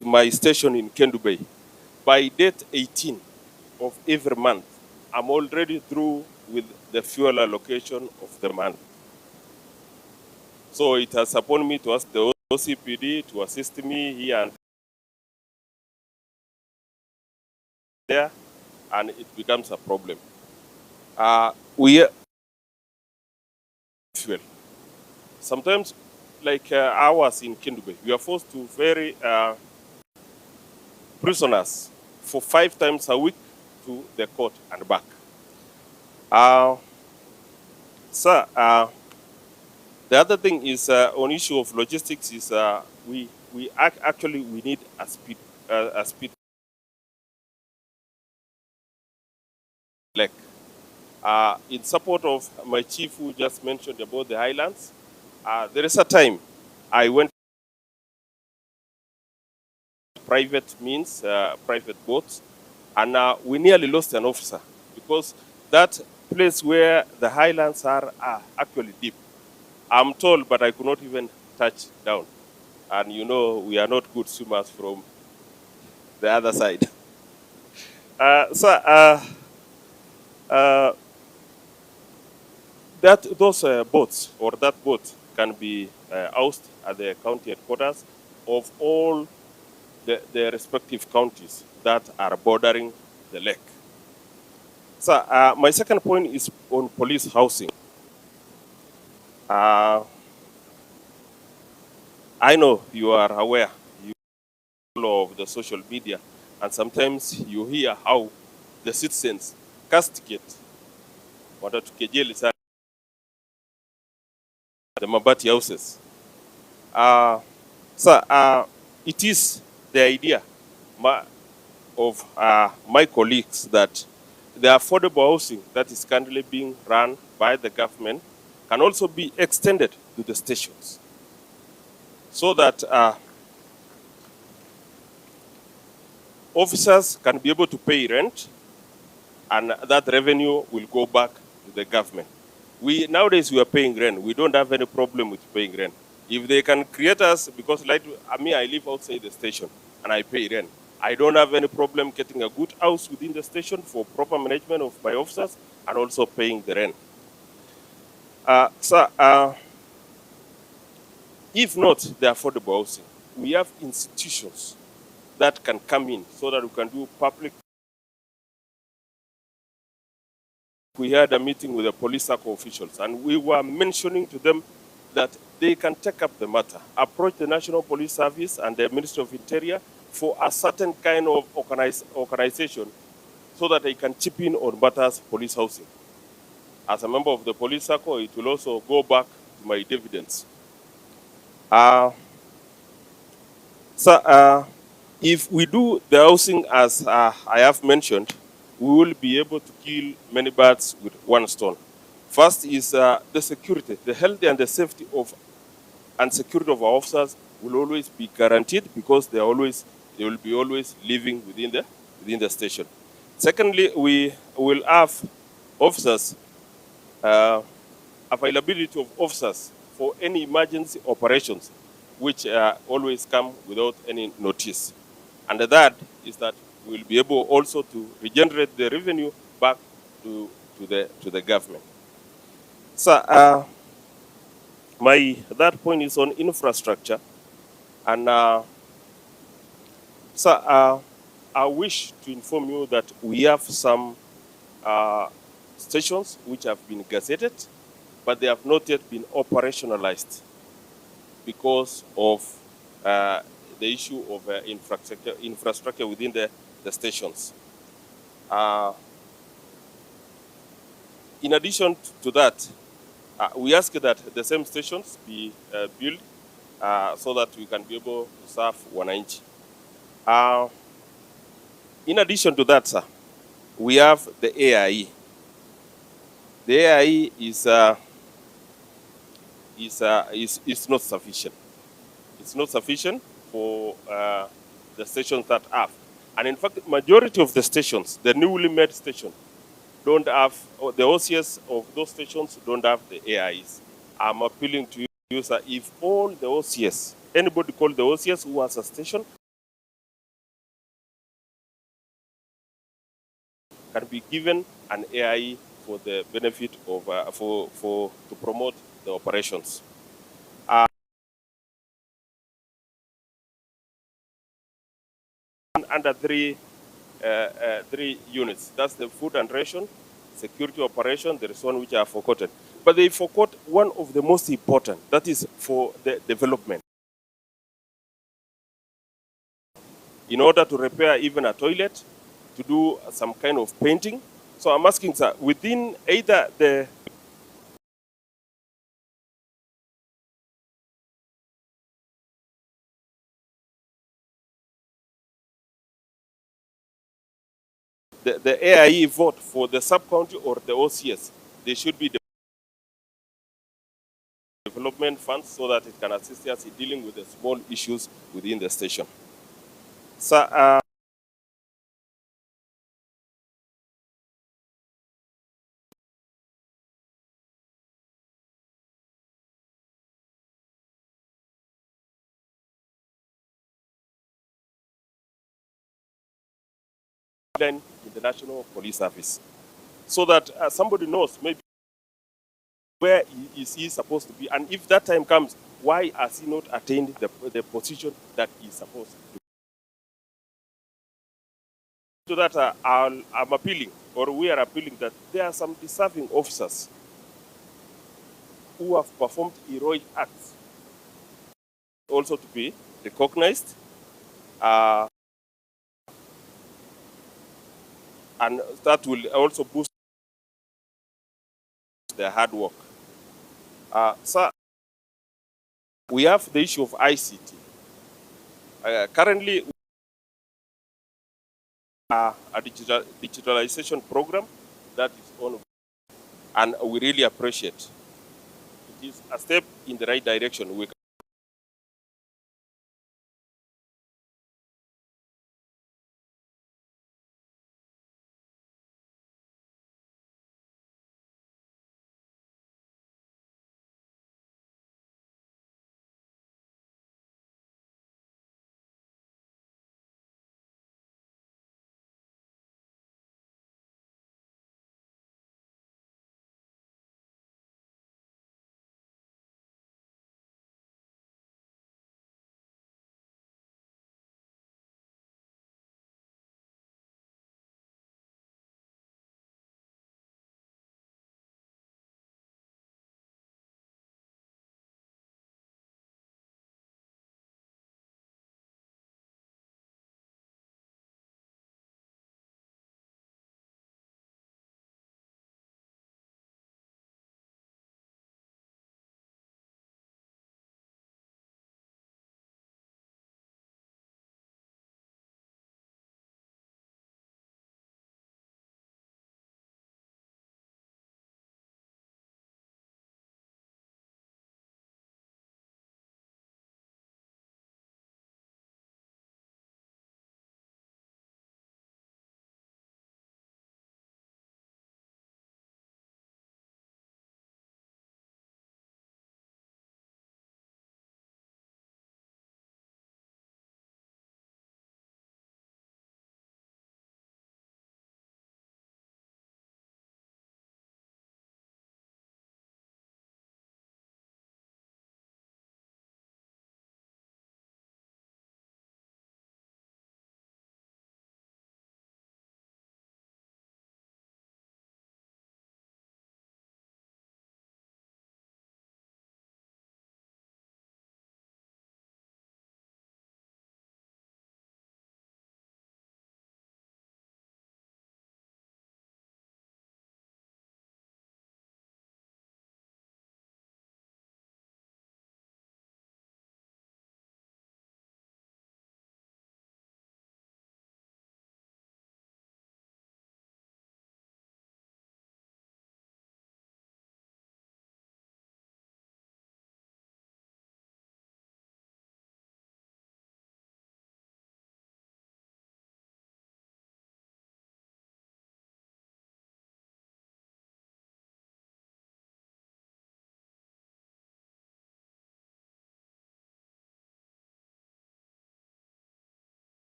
My station in Kendu Bay. By date 18 of every month, I'm already through with the fuel allocation of the month. So it has upon me to ask the OCPD to assist me here and there, and it becomes a problem. We fuel. Sometimes, like hours in Kendu Bay, we are forced to ferry prisoners for 5 times a week to the court and back. Sir, the other thing is on issue of logistics is we need a speed leg. In support of my chief who just mentioned about the highlands, there is a time I went private means, private boats, and we nearly lost an officer because that place where the highlands are actually deep. I'm told, but I could not even touch down. And you know, we are not good swimmers from the other side. Those boats or that boat can be housed at the county headquarters of all the respective counties that are bordering the lake. So my second point is on police housing. I know you are aware, you follow of the social media, and sometimes you hear how the citizens castigate the mabati houses. It is the idea of my colleagues that the affordable housing that is currently being run by the government can also be extended to the stations, so that officers can be able to pay rent, and that revenue will go back to the government. Nowadays we are paying rent. We don't have any problem with paying rent. If they can create us, because like me, I live outside the station and I pay rent. I don't have any problem getting a good house within the station for proper management of my officers and also paying the rent. If not the affordable housing, we have institutions that can come in so that we can do public. We had a meeting with the police circle officials, and we were mentioning to them that they can take up the matter, approach the National Police Service and the Ministry of Interior for a certain kind of organization so that I can chip in on matters police housing. As a member of the police circle, it will also go back to my dividends. If we do the housing as I have mentioned, we will be able to kill many birds with one stone. First is the security, the health and the safety of and security of our officers will always be guaranteed because they will be always living within the station. Secondly, we will have officers, availability of officers for any emergency operations, which always come without any notice. And the third is that we will be able also to regenerate the revenue back to the government. So my third point is on infrastructure. And I wish to inform you that we have some stations which have been gazetted, but they have not yet been operationalized because of the issue of infrastructure within the stations. In addition to that, we ask that the same stations be built so that we can be able to serve wananchi. In addition to that, sir, we have the AIE. The AIE is not sufficient. It's not sufficient for the stations that have. And in fact, the majority of the stations, the newly made stations, don't have, or the OCS of those stations don't have the AIEs. I'm appealing to you, sir, if all the OCS, anybody called the OCS who has a station, can be given an AIE for the benefit of, to promote the operations. Under three units. That's the food and ration, security operation. There is one which I have forgotten. But they forgot one of the most important, that is for the development. In order to repair even a toilet, to do some kind of painting. So I'm asking, sir, within either the AIE vote for the sub-county or the OCS, there should be development funds so that it can assist us in dealing with the small issues within the station. So, in the National Police Service, so that somebody knows maybe where is he supposed to be, and if that time comes, why has he not attained the position that he's supposed to be? So that I'm appealing, or we are appealing, that there are some deserving officers who have performed heroic acts also to be recognized, and that will also boost their hard work. So we have the issue of ICT. Currently, a digitalization program that is on, and we really appreciate. It is a step in the right direction. We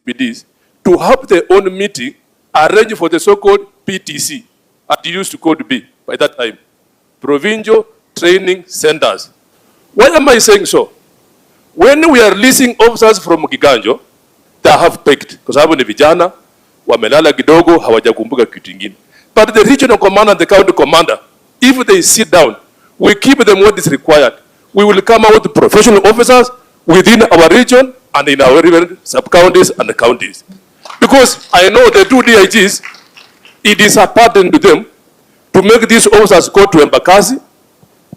PDs to have their own meeting, arrange for the so-called PTC, as it used to called be by that time, Provincial Training Centers. Why am I saying so? When we are releasing officers from Kiganjo, they have picked, kwa sababu ni vijana, wamelala kidogo, hawajakumbuka kitu kingine. But the regional commander and the county commander, if they sit down, we keep them what is required. We will come out with professional officers within our region and in our sub-counties and the counties. Because I know the two DIGs, it is a burden to them to make these officers go to Embakasi,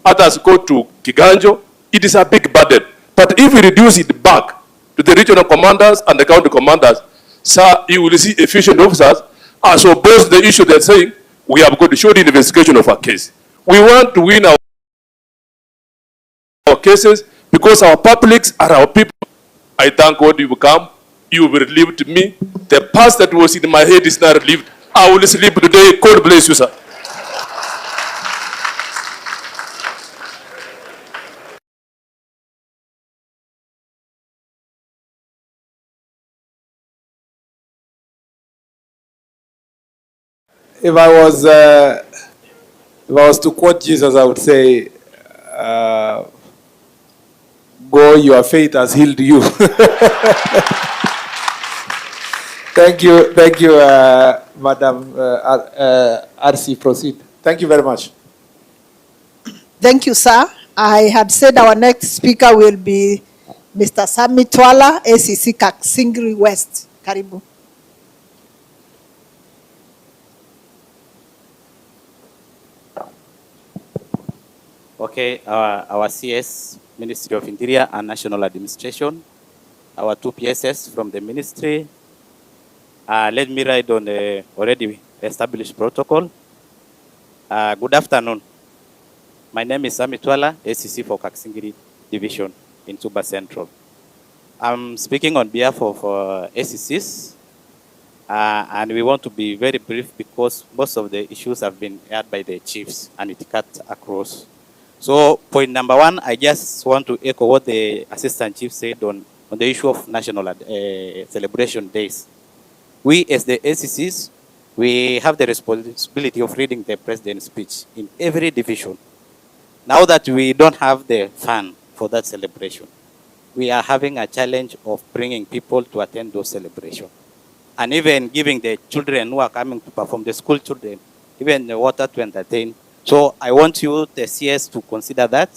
others go to Kiganjo. It is a big burden. But if we reduce it back to the regional commanders and the county commanders, sir, you will see efficient officers as opposed to the issue they're saying, we have got to show the investigation of our case. We want to win our cases because our publics are our people. I thank God you will come. You will relieve me. The past that was in my head is not relieved. I will sleep today. God bless you, sir. If I was to quote Jesus, I would say, go, your faith has healed you. Thank you, Madam RC. Proceed. Thank you very much. Thank you, sir. I had said our next speaker will be Mr. Sami Twala, ACC Kaksingri West. Karibu. Okay, our CS, Ministry of Interior and National Administration, our two PSS from the ministry. Let me ride on the already established protocol. Good afternoon. My name is Sami Twala, ACC for Kaksingiri Division in Tuba Central. I'm speaking on behalf of ACCs, and we want to be very brief because most of the issues have been aired by the chiefs and it cut across. So point number one, I just want to echo what the Assistant Chief said on the issue of national celebration days. We as the ACCs, we have the responsibility of reading the President's speech in every division. Now that we don't have the fund for that celebration, we are having a challenge of bringing people to attend those celebrations. And even giving the children who are coming to perform, the school children, even the water to entertain. So I want you, the CS, to consider that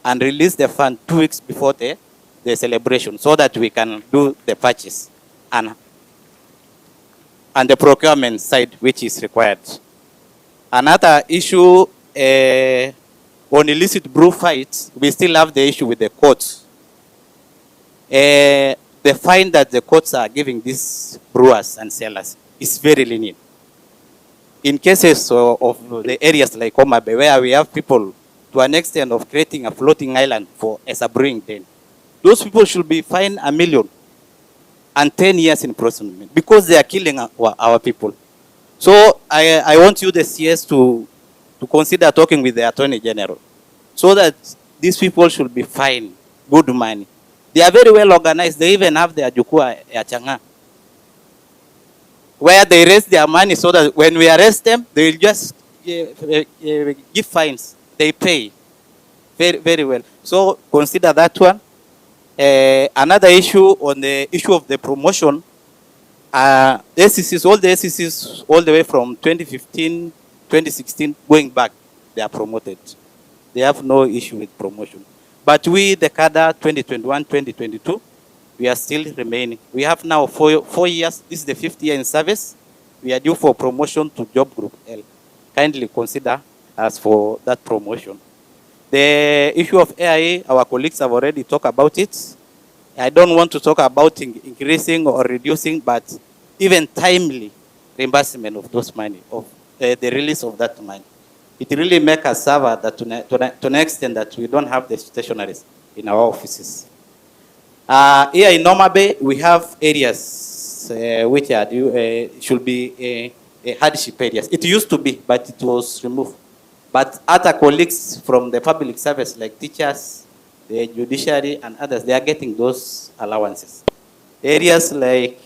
and release the fund 2 weeks before the celebration so that we can do the purchase and the procurement side which is required. Another issue on illicit brew fights, we still have the issue with the courts. The fine that the courts are giving these brewers and sellers is very lenient. In cases of the areas like Homabay, where we have people to an extent of creating a floating island for as a brewing den, those people should be fined $1 million and 10 years in prison because they are killing our people. So I want you, the CS, to consider talking with the Attorney General so that these people should be fined good money. They are very well organized. They even have their Jukwaa Changa, where they raise their money so that when we arrest them, they will just give fines. They pay very, very well. So consider that one. Another issue on the issue of the promotion, ACCs, all the ACCs, all the way from 2015, 2016, going back, they are promoted. They have no issue with promotion. But we, the cadre 2021, 2022, we are still remaining. We have now 4 years. This is the 5th year in service. We are due for promotion to job group L. Kindly consider us for that promotion. The issue of AIA, our colleagues have already talked about it. I don't want to talk about increasing or reducing, but even timely reimbursement of those money, of the release of that money. It really makes us suffer that to an extent that we don't have the stationaries in our offices. Here in Homabay, we have areas which are should be hardship areas. It used to be, but it was removed. But other colleagues from the public service, like teachers, the judiciary, and others, they are getting those allowances. areas like